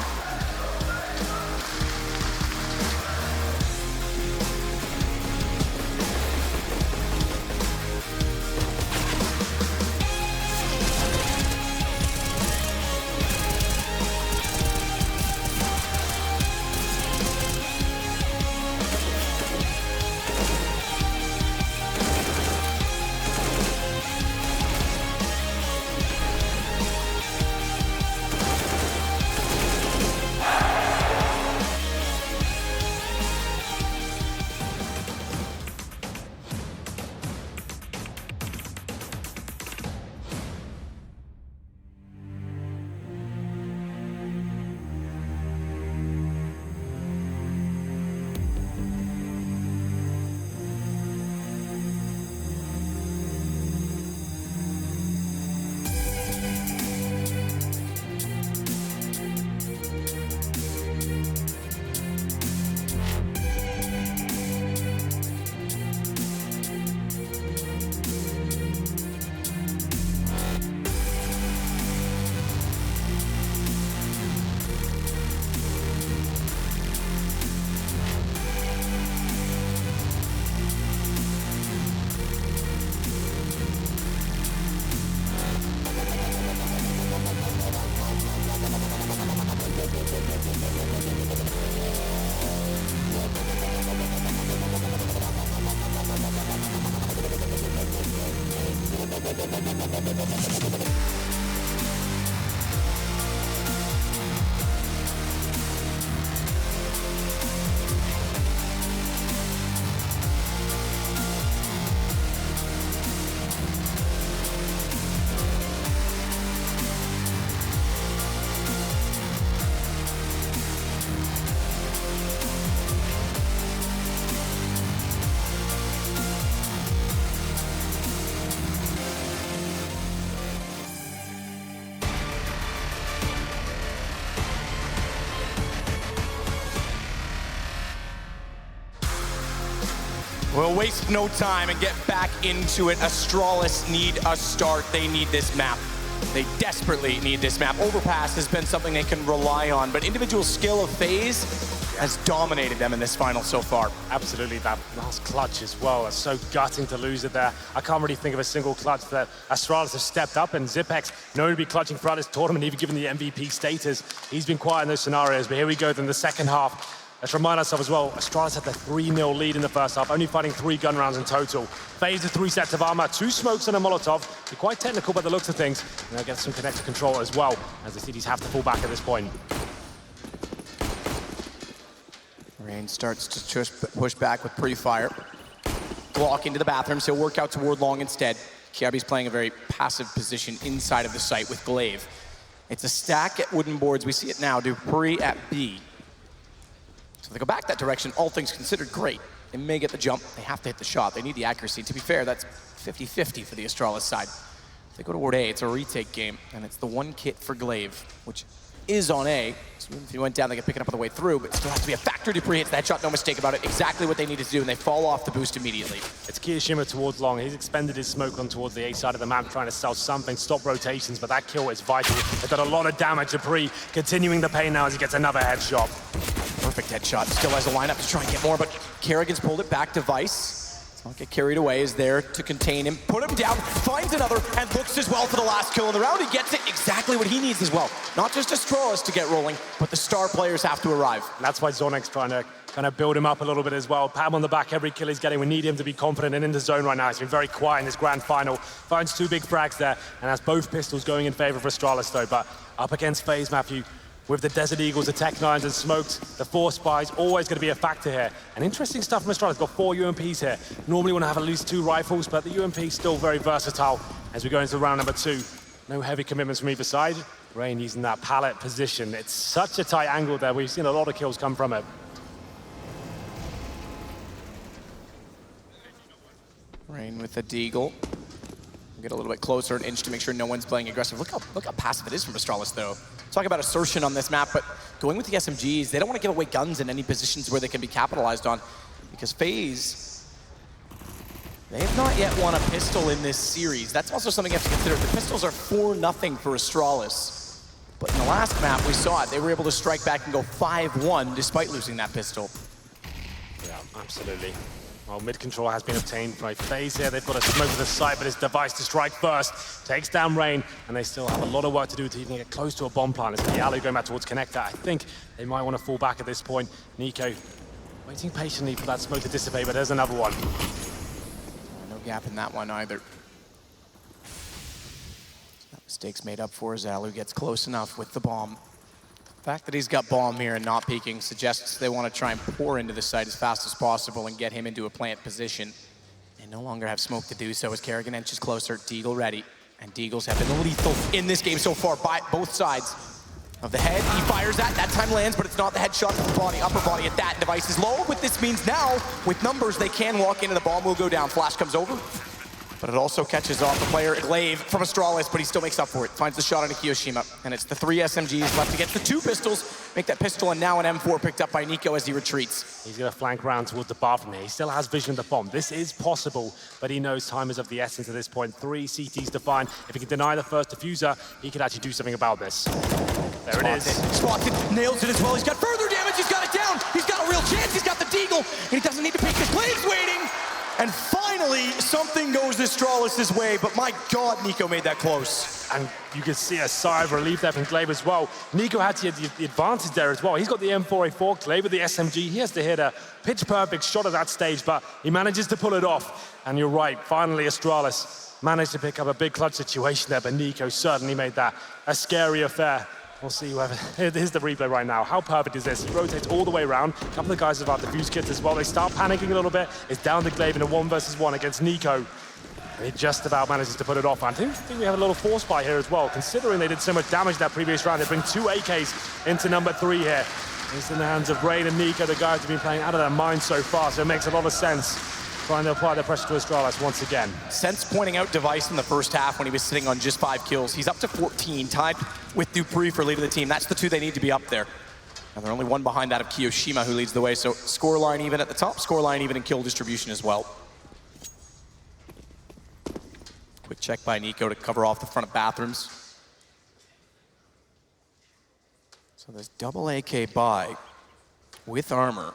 We'll waste no time and get back into it. Astralis need a start. They need this map. They desperately need this map. Overpass has been something they can rely on, but individual skill of FaZe has dominated them in this final so far. Absolutely, that last clutch as well. It's so gutting to lose it there. I can't really think of a single clutch that Astralis have stepped up, and Zipex, known to be clutching throughout this tournament, even given the MVP status. He's been quiet in those scenarios, but here we go then the second half. Let's remind ourselves as well, Astralis had the 3-0 lead in the first half, only fighting 3 gun rounds in total. FaZe with 3 sets of armor, 2 smokes and a Molotov. They're quite technical by the looks of things, and they'll get some connector control as well, as the cities have to fall back at this point. Rain starts to just push back with pre-fire. Block into the bathrooms, he'll work out toward long instead. Kiabi's playing a very passive position inside of the site with Glaive. It's a stack at wooden boards, we see it now, Dupree at B. So they go back that direction, all things considered, great. They may get the jump, they have to hit the shot, they need the accuracy. To be fair, that's 50-50 for the Astralis side. If they go toward A, it's a retake game, and it's the one kit for Glaive, which is on A. So if he went down, they could pick it up on the way through, but it still has to be a factor. Dupree hits that shot, no mistake about it. Exactly what they needed to do, and they fall off the boost immediately. It's Kiyoshima towards long. He's expended his smoke on towards the A side of the map, trying to sell something, stop rotations, but that kill is vital. They've done a lot of damage. Dupree continuing the pain now as he gets another headshot. Perfect headshot. Still has a lineup to try and get more, but Kerrigan's pulled it back. Device, let's not get carried away, is there to contain him. Put him down, finds another, and looks as well for the last kill in the round. He gets it exactly what he needs as well. Not just Astralis to get rolling, but the star players have to arrive. And that's why Zonek's trying to kind of build him up a little bit as well. Pat him on the back, every kill he's getting. We need him to be confident and in the zone right now. He's been very quiet in this grand final. Finds 2 big frags there, and has both pistols going in favor of Astralis though. But up against FaZe, Matthew, with the Desert Eagles, the Tech 9s and smokes, the 4 spies, always going to be a factor here. And interesting stuff from Astralis. Got 4 UMPs here. Normally want to have at least 2 rifles, but the UMP is still very versatile as we go into round number 2. No heavy commitments from either side. Rain using that pallet position. It's such a tight angle there. We've seen a lot of kills come from it. Rain with the deagle. Get a little bit closer, an inch to make sure no one's playing aggressive. Look how passive it is from Astralis, though. Talk about assertion on this map, but going with the SMGs, they don't want to give away guns in any positions where they can be capitalized on, because FaZe, they have not yet won a pistol in this series. That's also something you have to consider. The pistols are 4-0 for Astralis. But in the last map, we saw it. They were able to strike back and go 5-1 despite losing that pistol. Yeah, absolutely. Well, mid-control has been obtained by FaZe here. They've got a smoke to the side, but it's Device to strike first. Takes down Rain, and they still have a lot of work to do to even get close to a bomb plant. It's the alley going back towards Connector. I think they might want to fall back at this point. Nico waiting patiently for that smoke to dissipate, but there's another one. No gap in that one either. That mistake's made up for as Alu gets close enough with the bomb. The fact that he's got bomb here and not peeking suggests they want to try and pour into the site as fast as possible and get him into a plant position. They no longer have smoke to do so as Kerrigan inches closer, Deagle ready. And Deagles have been lethal in this game so far by both sides of the head. He fires that time lands, but it's not the headshot, it's the body, upper body at that. Device is low, but this means now, with numbers, they can walk into the bomb, will go down. Flash comes over, but it also catches off the player, Glaive, from Astralis, but he still makes up for it. Finds the shot on Kiyoshima, and it's the 3 SMGs left against the 2 pistols. Make that pistol, and now an M4 picked up by Nico as he retreats. He's going to flank round towards the bathroom here. He still has vision of the bomb. This is possible, but he knows time is of the essence at this point. 3 CTs to find. If he can deny the first diffuser, he could actually do something about this. There it is. Spots it, nails it as well. He's got further damage, he's got it down. He's got a real chance, he's got the Deagle, and he doesn't need to peek. His Glaive's waiting. And finally, something goes Astralis' way, but my God, Nico made that close. And you can see a sigh of relief there from Glaive as well. Nico had the advantage there as well. He's got the M4A4, Glaive with the SMG. He has to hit a pitch-perfect shot at that stage, but he manages to pull it off. And you're right, finally Astralis managed to pick up a big clutch situation there, but Nico certainly made that a scary affair. We'll see whoever. Here's the replay right now. How perfect is this? He rotates all the way around. A couple of guys have got defuse kits as well. They start panicking a little bit. It's down to Glaive in a 1-versus-1 against Nico. And he just about manages to put it off. I think we have a little force buy here as well. Considering they did so much damage that previous round, they bring 2 AKs into number 3 here. It's in the hands of Rain and Nico, the guys who've been playing out of their minds so far, so it makes a lot of sense. Trying to apply the pressure to Astralis once again. Sense pointing out Device in the first half when he was sitting on just 5 kills. He's up to 14, tied with Dupree for lead of the team. That's the 2 they need to be up there. And they're only one behind that of Kiyoshima, who leads the way. So scoreline even at the top, scoreline even in kill distribution as well. Quick check by Nico to cover off the front of bathrooms. So this double AK buy with armor.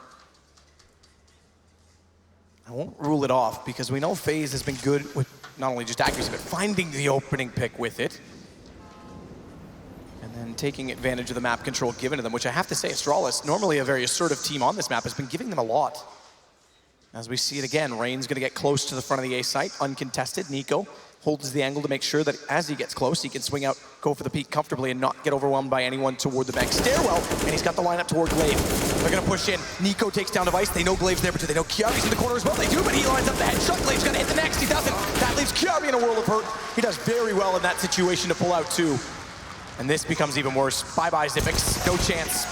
I won't rule it off because we know FaZe has been good with not only just accuracy, but finding the opening pick with it. And then taking advantage of the map control given to them, which I have to say, Astralis, normally a very assertive team on this map, has been giving them a lot. As we see it again, Rain's gonna get close to the front of the A site, uncontested. Nico holds the angle to make sure that as he gets close, he can swing out, go for the peak comfortably and not get overwhelmed by anyone toward the bank stairwell. And he's got the lineup toward Glaive. They're gonna push in. Nico takes down Device. They know Glaive's there, but do they know Kiarby's in the corner as well? They do, but he lines up the headshot. Glaive's gonna hit the next. He doesn't. That leaves Kiarby in a world of hurt. He does very well in that situation to pull out two. And this becomes even worse. Bye-bye, Zipix. No chance.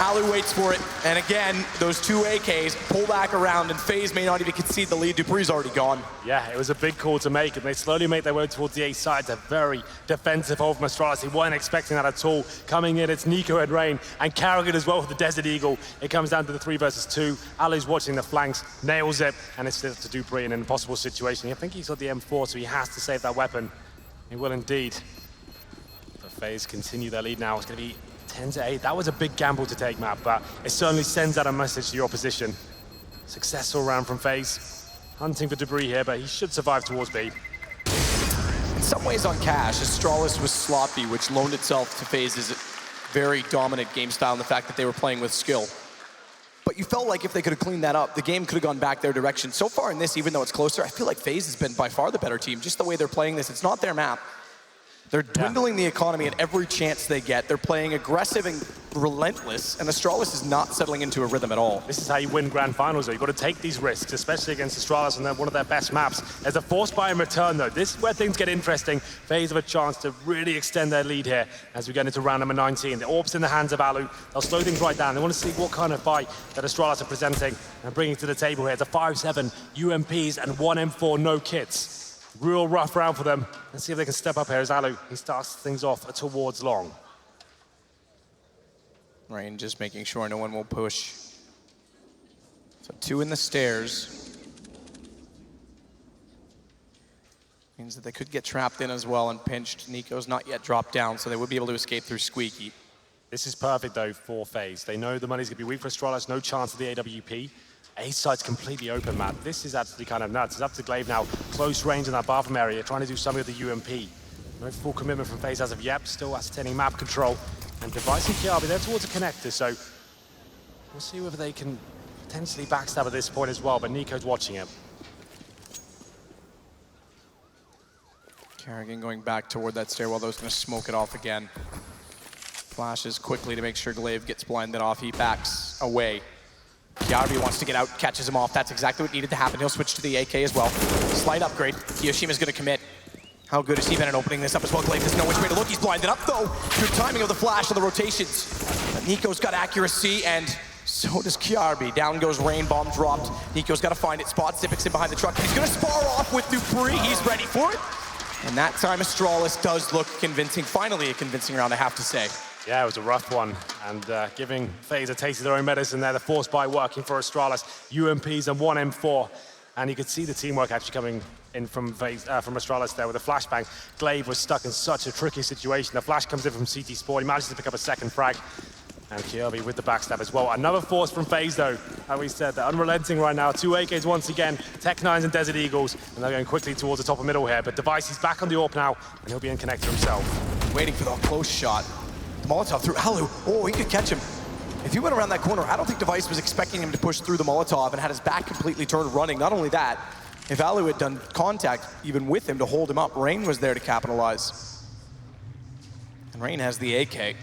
Alu waits for it, and again, those two AKs pull back around, and FaZe may not even concede the lead. Dupree's already gone. Yeah, it was a big call to make, and they slowly make their way towards the A side. It's a very defensive hold from Astralis. They weren't expecting that at all. Coming in, it's Nico and Rain, and Carrigan as well with the Desert Eagle. It comes down to the 3 versus 2. Alu's watching the flanks, nails it, and it's still to Dupree in an impossible situation. I think he's got the M4, so he has to save that weapon. He will indeed. But FaZe continue their lead now. It's going to be 10-8. That was a big gamble to take, Matt, but it certainly sends out a message to your opposition. Successful round from FaZe. Hunting for Debris here, but he should survive towards B. In some ways on Cash, Astralis was sloppy, which loaned itself to FaZe's very dominant game style and the fact that they were playing with skill. But you felt like if they could have cleaned that up, the game could have gone back their direction. So far in this, even though it's closer, I feel like FaZe has been by far the better team. Just the way they're playing this, it's not their map. They're dwindling the economy at every chance they get. They're playing aggressive and relentless, and Astralis is not settling into a rhythm at all. This is how you win grand finals, though. You've got to take these risks, especially against Astralis on one of their best maps. There's a force buy in return, though. This is where things get interesting. FaZe have a chance to really extend their lead here as we get into round number 19. The orb's in the hands of Alu. They'll slow things right down. They want to see what kind of buy that Astralis are presenting and bringing to the table here. It's a 5-7 UMPs and 1 M4 no kits. Real rough round for them. Let's see if they can step up here as Alu. He starts things off towards long. Rain just making sure no one will push. So 2 in the stairs. Means that they could get trapped in as well and pinched. Nico's not yet dropped down, so they would be able to escape through Squeaky. This is perfect, though, for FaZe. They know the money's going to be weak for Astralis. No chance of the AWP. A side's completely open, Matt. This is actually kind of nuts. It's up to Glaive now. Close range in that bathroom area, trying to do something with the UMP. No full commitment from FaZe as of yet. Still ascertaining map control. And Device and Kiarby, they're towards a connector, so we'll see whether they can potentially backstab at this point as well, but Nico's watching it. Carrigan going back toward that stairwell, though, is going to smoke it off again. Flashes quickly to make sure Glaive gets blinded off. He backs away. Kiarby wants to get out, catches him off. That's exactly what needed to happen. He'll switch to the AK as well. Slight upgrade. Kiyoshima's going to commit. How good has he been at opening this up as well? Glaive doesn't know which way to look. He's blinded up, though. Good timing of the flash on the rotations. But Nico's got accuracy, and so does Kiarby. Down goes Rain, bomb dropped. Nico's got to find it. Spot Zipix in behind the truck. He's going to spar off with Dupree. He's ready for it. And that time, Astralis does look convincing. Finally, a convincing round, I have to say. Yeah, it was a rough one, and giving FaZe a taste of their own medicine there. The force buy working for Astralis, UMPs and 1 M4, and you could see the teamwork actually coming in from Astralis there with a flashbang. Glaive was stuck in such a tricky situation. The flash comes in from CT Sport. He manages to pick up a second frag, and Kiarby with the backstab as well. Another force from FaZe, though. How we said, they're unrelenting right now. 2 AKs once again, Tech-9s and Desert Eagles, and they're going quickly towards the top of middle here. But Device, he's back on the AWP now, and he'll be in connector himself. Waiting for the close shot. Molotov through Alu. Oh, he could catch him. If he went around that corner, I don't think Device was expecting him to push through the Molotov and had his back completely turned running. Not only that, if Alu had done contact even with him to hold him up, Rain was there to capitalize. And Rain has the AK.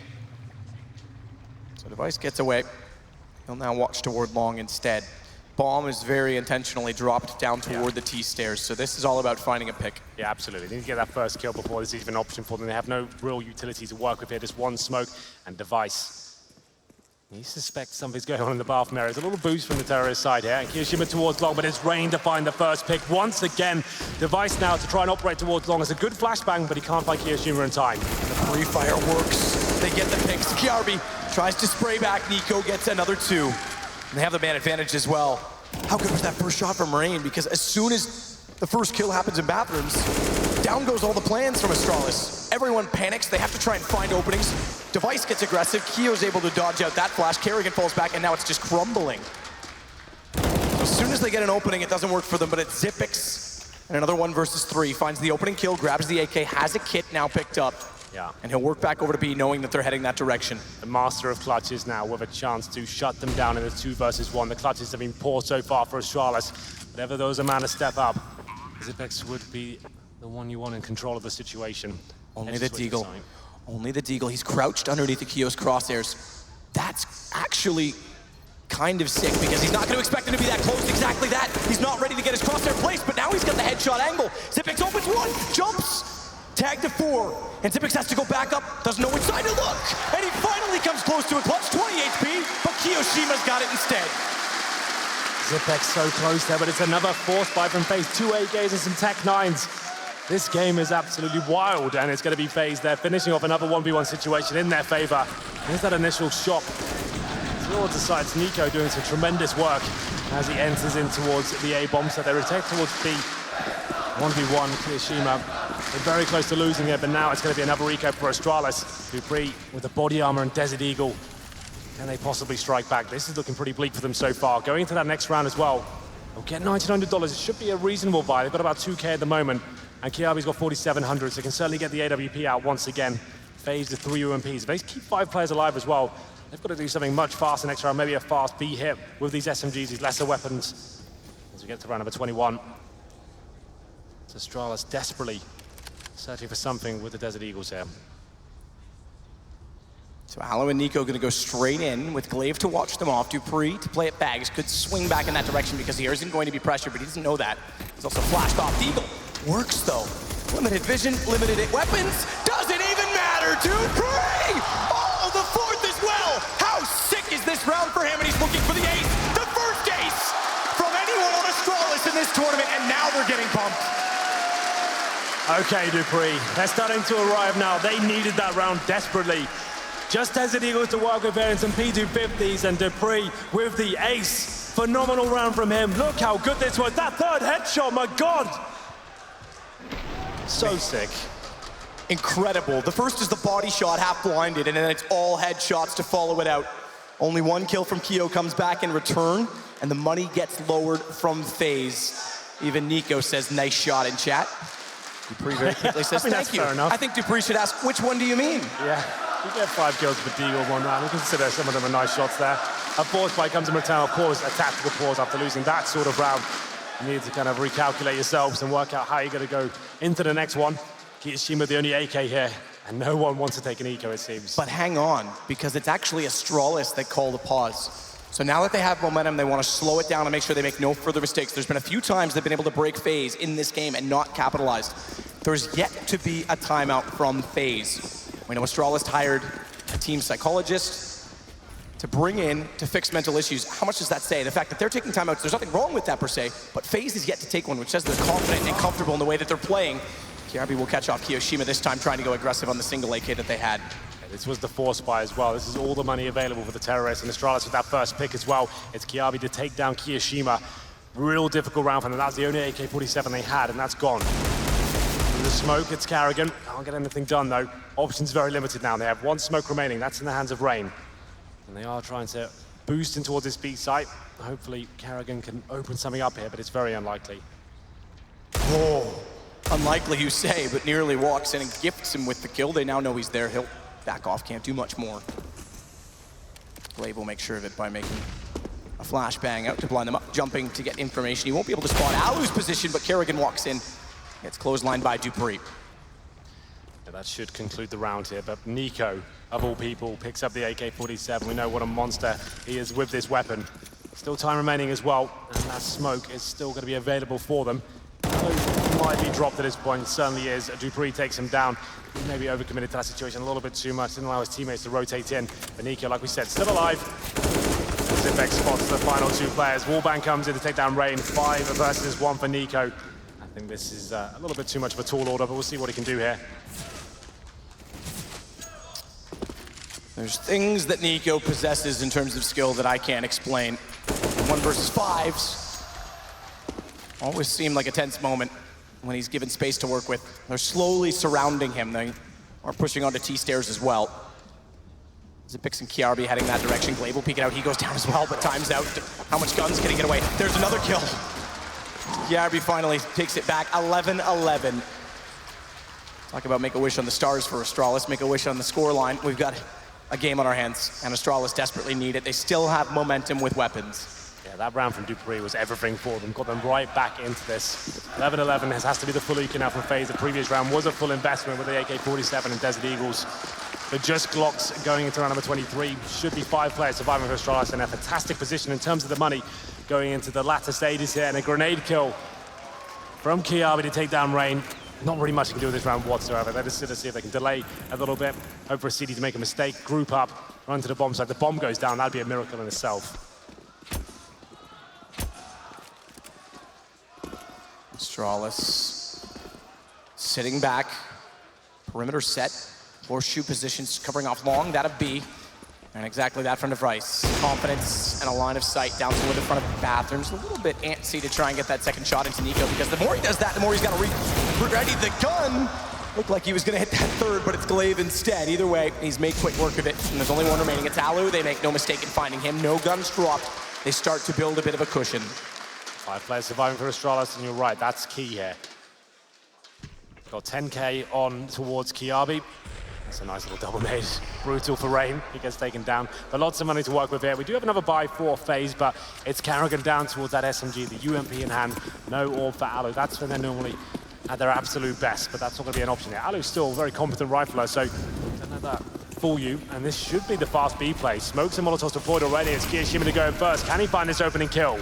So Device gets away. He'll now watch toward long instead. Bomb is very intentionally dropped down toward the T stairs, so this is all about finding a pick. Yeah, absolutely. They need to get that first kill before there's even an option for them. They have no real utility to work with here, just one smoke and Device. He suspects something's going on in the bathroom area. There's a little boost from the terrorist side here, and Kiyoshima towards long, but it's Rain to find the first pick. Once again, Device now to try and operate towards long. It's a good flashbang, but he can't find Kiyoshima in time. The free fire works. They get the picks. Kiarby Tries to spray back, Nico gets another 2. And they have the man advantage as well. How good was that first shot from Rain? Because as soon as the first kill happens in bathrooms, down goes all the plans from Astralis. Everyone panics, they have to try and find openings. Device gets aggressive, Keo's able to dodge out that flash, Kerrigan falls back, and now it's just crumbling. So as soon as they get an opening, it doesn't work for them, but it's Xyp9x, and another 1 versus 3, finds the opening kill, grabs the AK, has a kit now picked up. Yeah. And he'll work back over to B knowing that they're heading that direction. The master of clutches now with a chance to shut them down in the 2 versus 1. The clutches have been poor so far for Astralis. Whenever those are man to step up, Xyp9x would be the one you want in control of the situation. Only the Deagle. Only the Deagle. He's crouched underneath the Keo's crosshairs. That's actually kind of sick because he's not going to expect him to be that close. Exactly that. He's not ready to get his crosshair placed, but now he's got the headshot angle. Xyp9x opens 1, jumps, tag to 4, and Xyp9x has to go back up, doesn't know which side to look, and he finally comes close to a clutch, 20 HP, but Kiyoshima's got it instead. Xyp9x so close there, but it's another force buy from FaZe. 2 AKs and some Tech 9s. This game is absolutely wild, and it's going to be FaZe there, finishing off another 1v1 situation in their favor. Here's that initial shot towards the sides. Nico doing some tremendous work as he enters in towards the A-bomb, so they rotate towards B. 1v1, Kiyoshima. They're very close to losing it, but now it's going to be another recap for Astralis. dupreeh with the body armor and Desert Eagle. Can they possibly strike back? This is looking pretty bleak for them so far. Going into that next round as well, they'll get $1,900. It should be a reasonable buy. They've got about 2K at the moment, and Kiabi's got 4,700, so they can certainly get the AWP out once again. FaZe to 3 UMPs. If they keep 5 players alive as well, they've got to do something much faster next round, maybe a fast B hit with these SMGs, these lesser weapons. As we get to round number 21. It's Astralis desperately searching for something with the Desert Eagles here. So Aloe and Nico going to go straight in with Glaive to watch them off. dupreeh to play it bags. Could swing back in that direction because he isn't going to be pressured, but he doesn't know that. He's also flashed off. Eagle works though. Limited vision, limited weapons. Doesn't even matter. dupreeh! Oh, the 4th as well. How sick is this round for him? And he's looking for the ace. The first ace from anyone on Astralis in this tournament, and now they're getting pumped. Okay, dupreeh, they're starting to arrive now. They needed that round desperately. Just Desert Eagles to work with here in some P250s, and dupreeh with the ace. Phenomenal round from him. Look how good this was. That 3rd headshot, my God. So sick. Incredible. The first is the body shot, half blinded, and then it's all headshots to follow it out. Only 1 kill from Keo comes back in return, and the money gets lowered from FaZe. Even Nico says, nice shot in chat. dupreeh very quickly says, thank you. I think dupreeh should ask, which one do you mean? Yeah. You get 5 kills for Deagle 1 round. We consider some of them are nice shots there. A force fight comes in return, of course, a tactical pause after losing that sort of round. You need to kind of recalculate yourselves and work out how you're going to go into the next one. Kiyoshima the only AK here, and no one wants to take an eco, it seems. But hang on, because it's actually Astralis that called a pause. So now that they have momentum, they want to slow it down and make sure they make no further mistakes. There's been a few times they've been able to break FaZe in this game and not capitalized. There's yet to be a timeout from FaZe. We know Astralis hired a team psychologist to bring in to fix mental issues. How much does that say? The fact that they're taking timeouts, there's nothing wrong with that per se, but FaZe is yet to take one, which says they're confident and comfortable in the way that they're playing. Kiabi will catch off Kiyoshima this time, trying to go aggressive on the single AK that they had. This was the force buy as well. This is all the money available for the terrorists, and Astralis with that first pick as well. It's Kiabi to take down Kiyoshima. Real difficult round for them. That's the only AK-47 they had, and that's gone. In the smoke, it's Kerrigan. Can't get anything done though. Options very limited now. They have 1 smoke remaining. That's in the hands of Rain. And they are trying to boost in towards this B site. Hopefully Kerrigan can open something up here, but it's very unlikely. Oh, unlikely you say, but nearly walks in and gifts him with the kill. They now know he's there. He'll back off, can't do much more. Glaive will make sure of it by making a flashbang out to blind them up, jumping to get information. He won't be able to spot Alu's position, but Kerrigan walks in. Gets clotheslined by dupreeh. Yeah, that should conclude the round here, but Nico, of all people, picks up the AK-47. We know what a monster he is with this weapon. Still time remaining as well, and that smoke is still going to be available for them. Might be dropped at this point, certainly is. dupreeh takes him down. He may be overcommitted to that situation a little bit too much, didn't allow his teammates to rotate in. But Nico, like we said, still alive. Xyp9x spots the final 2 players. Wallbang comes in to take down Rain. 5 versus 1 for Nico. I think this is a little bit too much of a tall order, but we'll see what he can do here. There's things that Nico possesses in terms of skill that I can't explain. 1 versus 5s always seem like a tense moment when he's given space to work with. They're slowly surrounding him. They are pushing onto T-stairs as well. Zipix and Kiarbi heading that direction. Glaive will peek it out. He goes down as well, but time's out. How much guns can he get away? There's another kill. Kiarbi finally takes it back. 11-11. Talk about make a wish on the stars for Astralis. Make a wish on the score line. We've got a game on our hands, and Astralis desperately need it. They still have momentum with weapons. Yeah, that round from Dupree was everything for them. Got them right back into this. 11-11 has to be the full eco now from FaZe. The previous round was a full investment with the AK-47 and Desert Eagles. But just Glocks going into round number 23. Should be 5 players surviving for Astralis in a fantastic position in terms of the money going into the latter stages here. And a grenade kill from Kiarbi to take down Rain. Not really much you can do with this round whatsoever. They're just going to see if they can delay a little bit. Hope for a CD to make a mistake, group up, run to the bomb site. The bomb goes down, that'd be a miracle in itself. Astralis sitting back, perimeter set, horseshoe positions covering off long, that of B, and exactly that from Device. Confidence and a line of sight down toward the front of Bathrooms. A little bit antsy to try and get that second shot into Nico, because the more he does that, the more he's got to ready the gun. Looked like he was going to hit that third, but it's Glaive instead. Either way, he's made quick work of it, and there's only one remaining. It's Alu. They make no mistake in finding him. No guns dropped. They start to build a bit of a cushion. 5 players surviving for Astralis, and you're right, that's key here. Got 10K on towards Kiarbi. That's a nice little double made. Brutal for Rain. He gets taken down. But lots of money to work with here. We do have another buy for FaZe, but it's Carrigan down towards that SMG, the UMP in hand. No orb for Alu. That's when they're normally at their absolute best, but that's not going to be an option here. Alu's still a very competent rifler, so don't let that fool you. And this should be the fast B play. Smokes and Molotovs deployed already. It's Kiyoshima to go in first. Can he find this opening kill?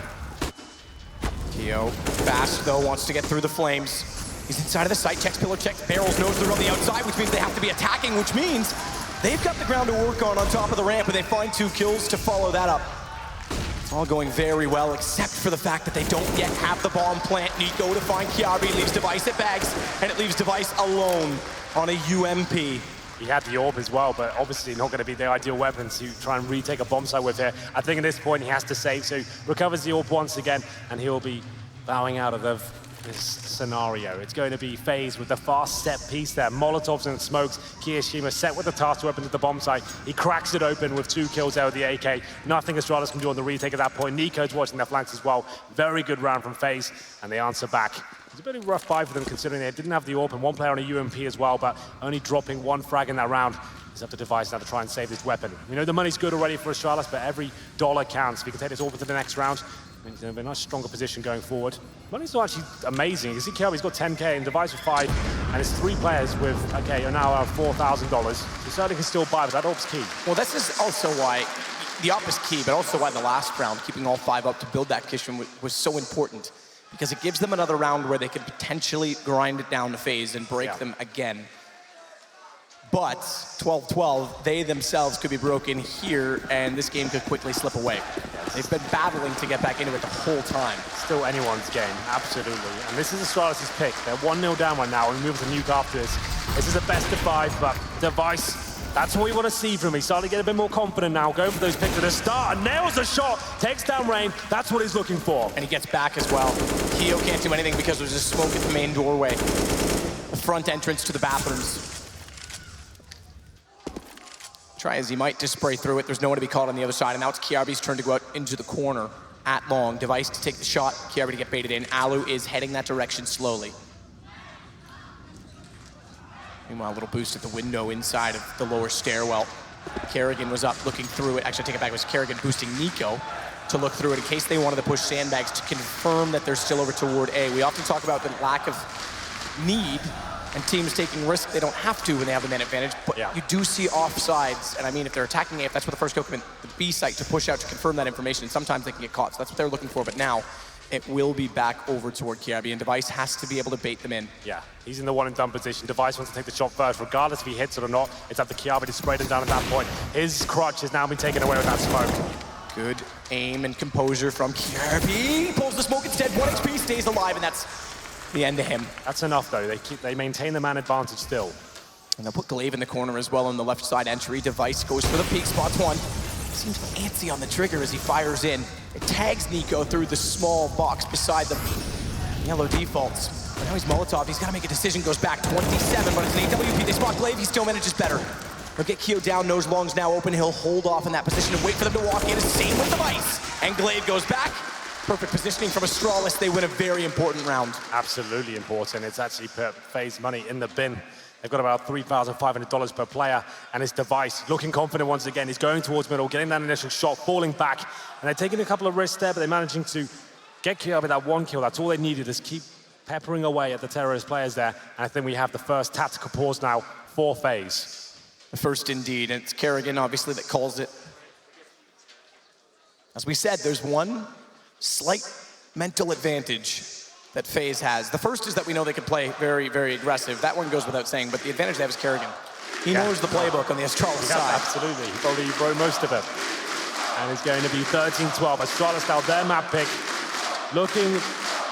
Keo, fast though, wants to get through the flames. He's inside of the site, checks pillar, checks barrels, knows they're on the outside, which means they have to be attacking, which means they've got the ground to work on top of the ramp, and they find 2 kills to follow that up. It's all going very well, except for the fact that they don't yet have the bomb plant. Nico to find Kiarbi, leaves Device at bags, and it leaves Device alone on a UMP. He had the orb as well, but obviously not going to be the ideal weapon to try and retake a bomb site with here. I think at this point he has to save, so recovers the orb once again, and he'll be bowing out of this scenario. It's going to be FaZe with the fast set piece there. Molotovs and smokes. Kiyoshima set with the task weapon to the bomb site. He cracks it open with 2 kills out of the AK. Nothing Astralis can do on the retake at that point. Nico's watching their flanks as well. Very good round from FaZe, and they answer back. It's a bit of a rough buy for them considering they didn't have the AWP and 1 player on a UMP as well, but only dropping 1 frag in that round. It's up to Device now to try and save this weapon. We know the money's good already for Astralis, but every dollar counts. If we can take this AWP to the next round, it's in a nice stronger position going forward. Money's not actually amazing. You see Kiarbi's got 10K and Device with 5, and it's 3 players with, okay, you're now at $4,000. So certainly can still buy, but that AWP's key. Well, this is also why the AWP is key, but also why the last round, keeping all 5 up to build that cushion was so important. Because it gives them another round where they could potentially grind it down to FaZe and break them again. But 12-12, they themselves could be broken here, and this game could quickly slip away. They've been battling to get back into it the whole time. Still anyone's game, absolutely. And this is Astralis' pick. They're 1-0 down right now, and we move to Nuke after this. This is a best of 5, but Device, that's what we want to see from him. He's starting to get a bit more confident now, going for those picks at the start, and nails the shot, takes down Rain. That's what he's looking for. And he gets back as well. Keo can't do anything because there's a smoke at the main doorway. The front entrance to the bathrooms. Try as he might to spray through it. There's no one to be caught on the other side, and now it's Kiarbi's turn to go out into the corner at long. Device to take the shot, Kiarbi to get baited in. Alu is heading that direction slowly. Meanwhile, a little boost at the window inside of the lower stairwell. Kerrigan was up looking through it. Actually, I take it back, it was Kerrigan boosting Nico to look through it in case they wanted to push sandbags to confirm that they're still over toward A. We often talk about the lack of need and teams taking risks they don't have to when they have the man advantage, but you do see offsides, and I mean, if they're attacking A, if that's where the first go come in, the B site to push out to confirm that information, and sometimes they can get caught, so that's what they're looking for, but now it will be back over toward Kiarbi, and Device has to be able to bait them in. Yeah, he's in the one and done position. Device wants to take the shot first, regardless if he hits it or not. It's up to Kiarbi to spray them down at that point. His crutch has now been taken away with that smoke. Good aim and composure from Kiarbi. Pulls the smoke instead, 1 HP, stays alive, and that's the end of him. That's enough, though. They maintain the man advantage still. And they'll put Glaive in the corner as well on the left side entry. Device goes for the peak, spots one. Seems antsy on the trigger as he fires in. It tags Nico through the small box beside the yellow defaults. But now he's Molotov, he's gotta make a decision, goes back 27, but it's an AWP, they spot Glaive, he still manages better. He'll get Keo down, nose longs now open, he'll hold off in that position and wait for them to walk in, same with Device. And Glaive goes back. Perfect positioning from Astralis, they win a very important round. Absolutely important. It's actually put FaZe money in the bin. They've got about $3,500 per player, and his Device looking confident once again. He's going towards middle, getting that initial shot, falling back, and they're taking a couple of risks there, but they're managing to get Keo with that one kill. That's all they needed, is keep peppering away at the terrorist players there, and I think we have the first tactical pause now for FaZe. The first indeed, and it's Kerrigan obviously that calls it. As we said, there's one slight mental advantage that FaZe has. The first is that we know they can play very, very aggressive. That one goes without saying, but the advantage they have is Kerrigan. He knows the playbook on the Astralis side. Absolutely, he probably wrote most of it. And it's going to be 13-12. Astralis now their map pick, looking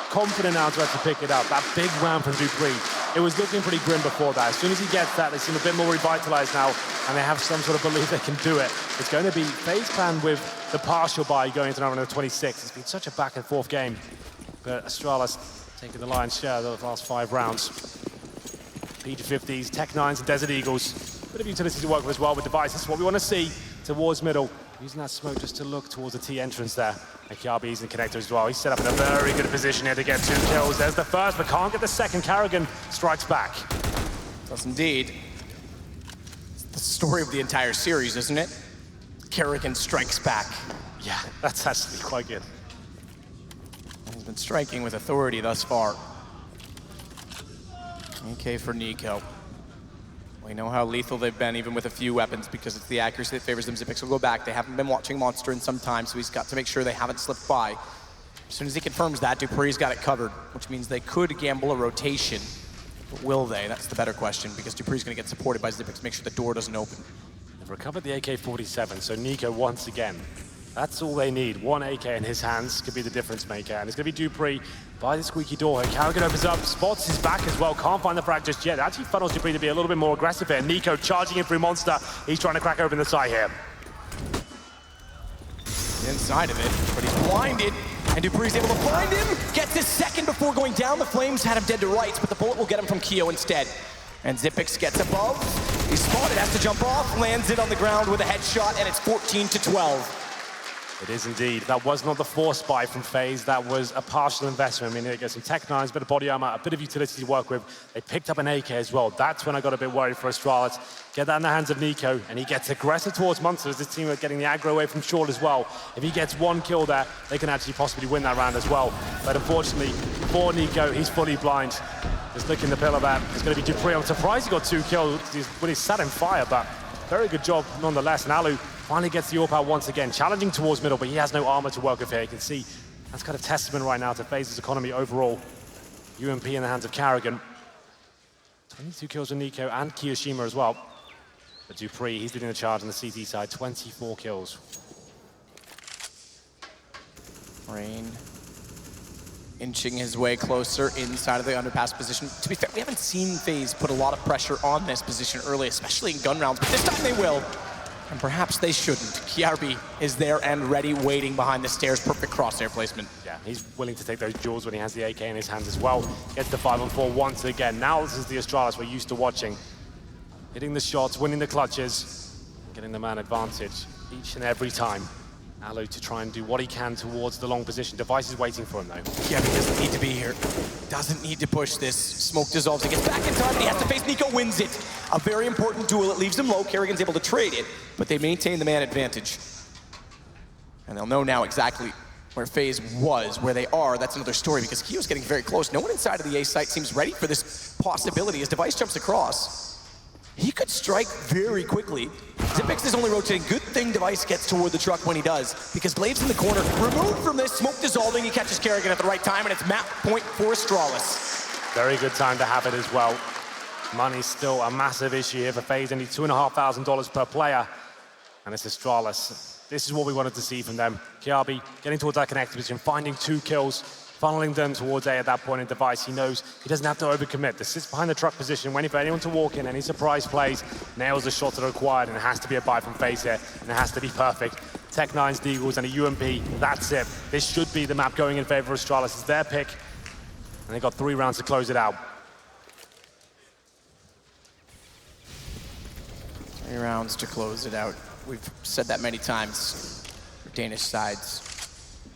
confident now to actually pick it up. That big round from dupreeh. It was looking pretty grim before that. As soon as he gets that, they seem a bit more revitalized now, and they have some sort of belief they can do it. It's going to be FaZe plan with the partial buy going into round number 26. It's been such a back and forth game. But Astralis taking the lion's share of the last 5 rounds. PG50s, Tech-9s, and Desert Eagles. Bit of utility to work with as well with Device. This is what we want to see towards middle. Using that smoke just to look towards the T entrance there. And Kiabi's in the connector as well. He's set up in a very good position here to get 2 kills. There's the first, but can't get the second. Kerrigan strikes back. Does indeed. It's the story of the entire series, isn't it? Kerrigan strikes back. Yeah, that's actually quite good. He's been striking with authority thus far. AK for Nico. We know how lethal they've been, even with a few weapons, because it's the accuracy that favors them. Xyp9x will go back. They haven't been watching Monster in some time, so he's got to make sure they haven't slipped by. As soon as he confirms that, dupreeh's got it covered, which means they could gamble a rotation. But will they? That's the better question, because dupreeh's going to get supported by Xyp9x to make sure the door doesn't open. They've recovered the AK-47, so Nico once again. That's all they need. One AK in his hands could be the difference maker. And it's going to be dupreeh by the squeaky door. Kerrigan opens up, spots his back as well. Can't find the frag just yet. Actually funnels dupreeh to be a little bit more aggressive here. Nico charging in through Monster. He's trying to crack open the side here. Inside of it, but he's blinded. And dupreeh's able to find him. Gets his second before going down. The flames had him dead to rights, but the bullet will get him from Keo instead. And Xyp9x gets above. He's spotted, has to jump off, lands it on the ground with a headshot, and it's 14-12. It is indeed. That was not the force buy from FaZe. That was a partial investment. I mean, they get some Tech-9s, a bit of body armor, a bit of utility to work with. They picked up an AK as well. That's when I got a bit worried for Astralis. Get that in the hands of Nico, and he gets aggressive towards Monster as this team are getting the aggro away from short as well. If he gets 1 kill there, they can actually possibly win that round as well. But unfortunately, for Nico, he's fully blind. Just licking the pill of that. It's going to be dupreeh. I'm surprised he got 2 kills when he sat in fire, but very good job nonetheless. And Alu finally gets the AWP out once again, challenging towards middle, but he has no armor to work with here. You can see that's kind of testament right now to FaZe's economy overall. UMP in the hands of Kerrigan. 22 kills with Nico and Kiyoshima as well. But dupreeh, he's leading the charge on the CT side, 24 kills. Rain inching his way closer inside of the underpass position. To be fair, we haven't seen FaZe put a lot of pressure on this position early, especially in gun rounds, but this time they will. And perhaps they shouldn't. Kiarbi is there and ready, waiting behind the stairs. Perfect crosshair placement. Yeah, he's willing to take those duels when he has the AK in his hands as well. Gets the 5-on-4 once again. Now this is the Astralis we're used to watching. Hitting the shots, winning the clutches, getting the man advantage each and every time. Alu to try and do what he can towards the long position. Device is waiting for him though. Yeah, he doesn't need to be here. Doesn't need to push this. Smoke dissolves. He gets back in time, and he has to face Nico, wins it. A very important duel. It leaves him low. Kerrigan's able to trade it, but they maintain the man advantage. And they'll know now exactly where FaZe was, where they are. That's another story, because Keo's getting very close. No one inside of the A site seems ready for this possibility as Device jumps across. He could strike very quickly. Xyp9x is only rotating. Good thing Device gets toward the truck when he does, because Glaive's in the corner. Removed from this, smoke dissolving. He catches Kerrigan at the right time, and it's map point for Astralis. Very good time to have it as well. Money's still a massive issue here for FaZe. Only $2,500 per player. And it's Astralis. This is what we wanted to see from them. Kiabi getting towards that connector position, finding 2 kills. funneling them towards A at that point in Device. He knows he doesn't have to overcommit. The sits behind the truck position, waiting for anyone to walk in, any surprise plays, nails the shots that are required, and it has to be a buy from FaZe here, and it has to be perfect. Tech9's Deagles and a UMP, that's it. This should be the map going in favor of Astralis. It's their pick, and they've got 3 rounds to close it out. 3 rounds to close it out. We've said that many times for Danish sides.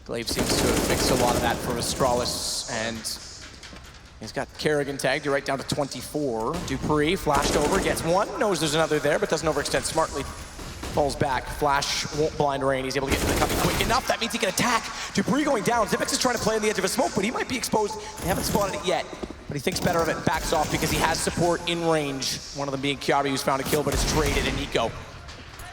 Glaive seems to have fixed a lot of that for Astralis, and he's got Kerrigan tagged. You're right down to 24. Dupree flashed over, gets one, knows there's another there, but doesn't overextend smartly. Falls back, Flash won't blind Rain. He's able to get to the cubby quick enough. That means he can attack. Dupree going down. Xyp9x is trying to play on the edge of a smoke, but he might be exposed. They haven't spotted it yet, but he thinks better of it and backs off because he has support in range. One of them being Kiabi, who's found a kill, but it's traded, and Nico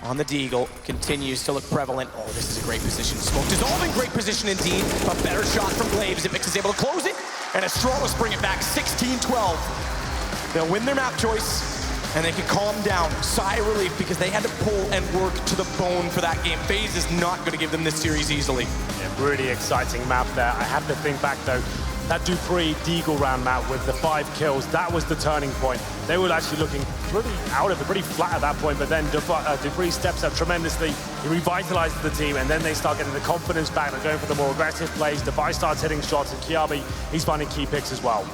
on the Deagle continues to look prevalent. Oh, this is a great position. Smoke dissolving, great position indeed. A better shot from Glaive. Xyp9x is able to close it, and Astralis bring it back 16-12. They'll win their map choice, and they can calm down, sigh of relief, because they had to pull and work to the bone for that game. FaZe is not going to give them this series easily. Yeah, really exciting map there. I have to think back, though. That Dupree Deagle round map with the 5 kills, that was the turning point. They were actually looking pretty out of it, pretty flat at that point, but then Dupree steps up tremendously. He revitalizes the team, and then they start getting the confidence back. They're going for the more aggressive plays. Device starts hitting shots, and Kiabi, he's finding key picks as well.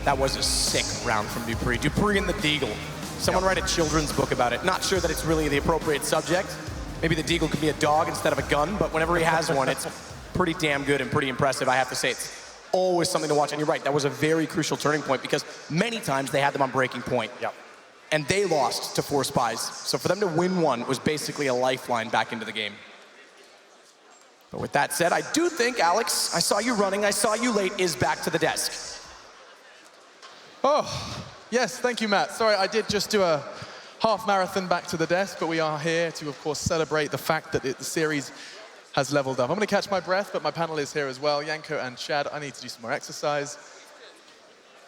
That was a sick round from Dupree. Dupree and the Deagle. Someone write a children's book about it. Not sure that it's really the appropriate subject. Maybe the Deagle could be a dog instead of a gun, but whenever he has one, it's pretty damn good and pretty impressive, I have to say. It's always something to watch, and you're right, that was a very crucial turning point because many times they had them on breaking point. Yep. And they lost to 4 spies. So for them to win one was basically a lifeline back into the game. But with that said, I do think, Alex, I saw you running, I saw you late, is back to the desk. Oh, yes, thank you, Matt. Sorry, I did just do a half marathon back to the desk, but we are here to, of course, celebrate the fact that the series has leveled up. I'm going to catch my breath, but my panel is here as well. Yanko and Chad, I need to do some more exercise.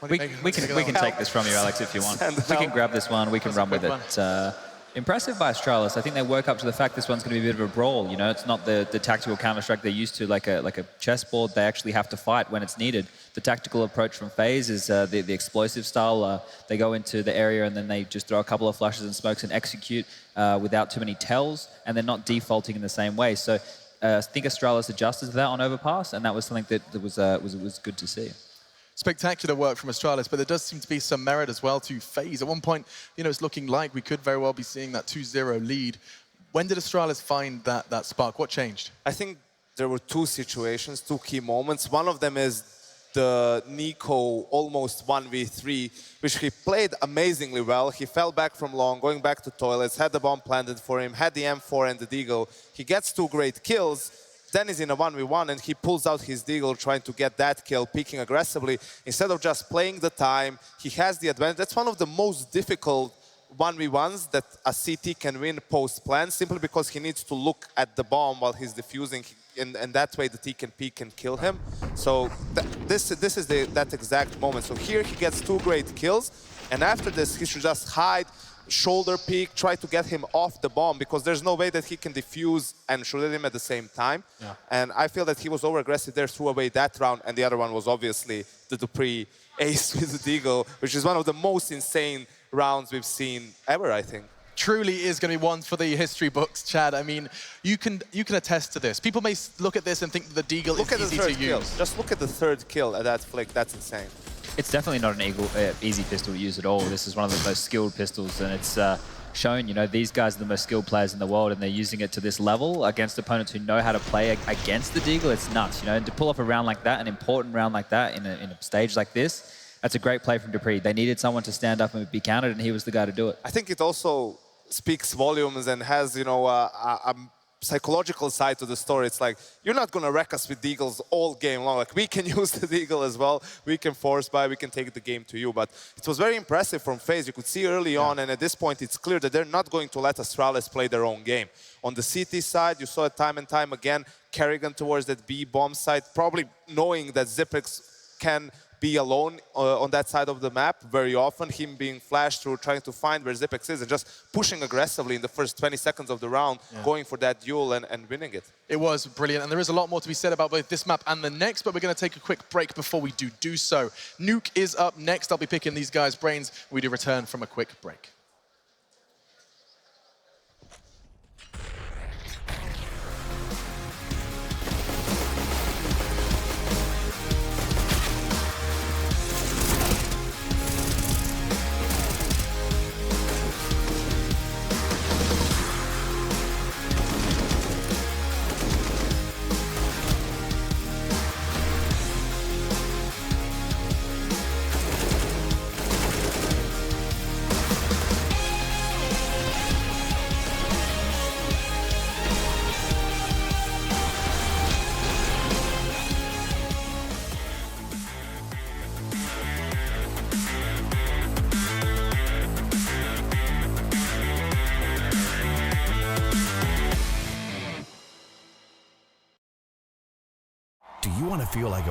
We can take this from you, Alex, if you want. We can grab this one. We can run with it. Impressive by Astralis. I think they work up to the fact this one's going to be a bit of a brawl. You know, it's not the tactical Counter-Strike they're used to, like a chessboard. They actually have to fight when it's needed. The tactical approach from FaZe is the explosive style. They go into the area and then they just throw a couple of flashes and smokes and execute without too many tells, and they're not defaulting in the same way. So I think Astralis adjusted to that on Overpass, and that was something that was good to see. Spectacular work from Astralis, but there does seem to be some merit as well to FaZe. At one point, you know, it's looking like we could very well be seeing that 2-0 lead. When did Astralis find that spark? What changed? I think there were 2 situations, 2 key moments. One of them is the Nico almost 1v3, which he played amazingly well. He fell back from long, going back to toilets, had the bomb planted for him, had the M4 and the Deagle. He gets 2 great kills. Then he's in a 1v1 and he pulls out his Deagle trying to get that kill, peeking aggressively. Instead of just playing the time, he has the advantage. That's one of the most difficult 1v1s that a CT can win post-plan, simply because he needs to look at the bomb while he's defusing, and that way the T can peek and kill him. So this is that exact moment. So here he gets 2 great kills, and after this he should just hide, shoulder peek, try to get him off the bomb, because there's no way that he can defuse and shoot at him at the same time. Yeah. And I feel that he was over-aggressive there, threw away that round, and the other one was obviously the Dupree ace with the Deagle, which is one of the most insane rounds we've seen ever, I think. Truly is going to be one for the history books, Chad. I mean, you can attest to this. People may look at this and think that the Deagle is easy to use. Just look at the 3rd kill at that flick. That's insane. It's definitely not an easy pistol to use at all. This is one of the most skilled pistols, and it's shown, you know, these guys are the most skilled players in the world, and they're using it to this level against opponents who know how to play against the Deagle. It's nuts, you know, and to pull off a round like that, an important round like that in a stage like this, that's a great play from Dupree. They needed someone to stand up and be countered, and he was the guy to do it. I think it also speaks volumes and has, you know, a psychological side to the story. It's like, you're not going to wreck us with Deagles all game long. Like, we can use the Deagle as well. We can force buy, we can take the game to you. But it was very impressive from FaZe. You could see early on, and at this point, it's clear that they're not going to let Astralis play their own game. On the CT side, you saw it time and time again, Kerrigan towards that B bomb site, probably knowing that Xyp9x can be alone on that side of the map very often, him being flashed through, trying to find where Zipex is and just pushing aggressively in the first 20 seconds of the round, going for that duel and winning it. It was brilliant, and there is a lot more to be said about both this map and the next, but we're going to take a quick break before we do so. Nuke is up next. I'll be picking these guys' brains. We do return from a quick break. Do you want to feel like a